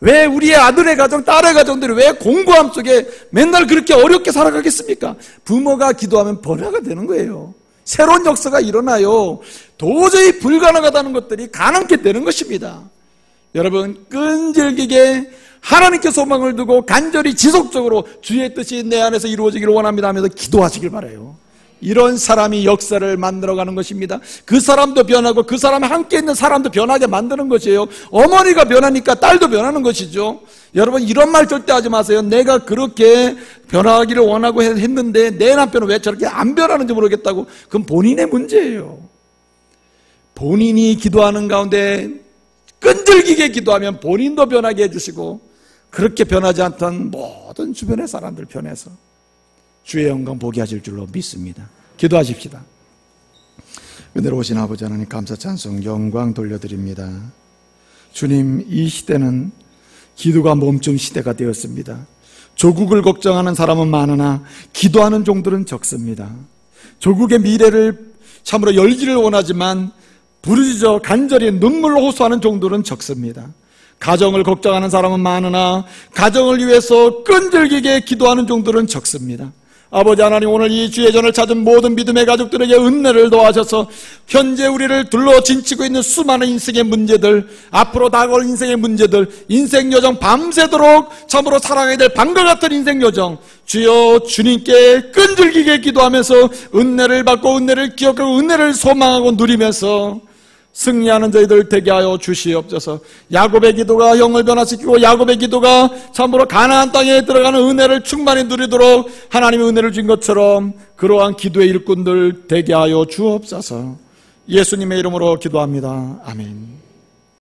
왜 우리의 아들의 가정, 딸의 가정들이 왜 공고함 속에 맨날 그렇게 어렵게 살아가겠습니까? 부모가 기도하면 변화가 되는 거예요. 새로운 역사가 일어나요. 도저히 불가능하다는 것들이 가능케 되는 것입니다. 여러분, 끈질기게 하나님께 소망을 두고 간절히 지속적으로 주의 뜻이 내 안에서 이루어지기를 원합니다 하면서 기도하시길 바라요. 이런 사람이 역사를 만들어가는 것입니다. 그 사람도 변하고 그 사람이 함께 있는 사람도 변하게 만드는 것이에요. 어머니가 변하니까 딸도 변하는 것이죠. 여러분, 이런 말 절대 하지 마세요. 내가 그렇게 변화하기를 원하고 했는데 내 남편은 왜 저렇게 안 변하는지 모르겠다고. 그건 본인의 문제예요. 본인이 기도하는 가운데 끈질기게 기도하면 본인도 변하게 해주시고, 그렇게 변하지 않던 모든 주변의 사람들 변해서 주의 영광 보게 하실 줄로 믿습니다. 기도하십시다. 은혜로 오신 아버지 하나님, 감사 찬송 영광 돌려드립니다. 주님, 이 시대는 기도가 멈춘 시대가 되었습니다. 조국을 걱정하는 사람은 많으나 기도하는 종들은 적습니다. 조국의 미래를 참으로 열기를 원하지만 부르짖어 간절히 눈물로 호소하는 종들은 적습니다. 가정을 걱정하는 사람은 많으나 가정을 위해서 끈질기게 기도하는 종들은 적습니다. 아버지 하나님, 오늘 이 주의 전을 찾은 모든 믿음의 가족들에게 은혜를 더하셔서 현재 우리를 둘러진치고 있는 수많은 인생의 문제들, 앞으로 다가올 인생의 문제들, 인생 여정 밤새도록 참으로 살아가야 될 방과 같은 인생 여정, 주여 주님께 끈질기게 기도하면서 은혜를 받고 은혜를 기억하고 은혜를 소망하고 누리면서 승리하는 저희들 되게 하여 주시옵소서. 야곱의 기도가 영을 변화시키고 야곱의 기도가 참으로 가나안 땅에 들어가는 은혜를 충만히 누리도록 하나님의 은혜를 준 것처럼 그러한 기도의 일꾼들 되게 하여 주옵소서. 예수님의 이름으로 기도합니다. 아멘.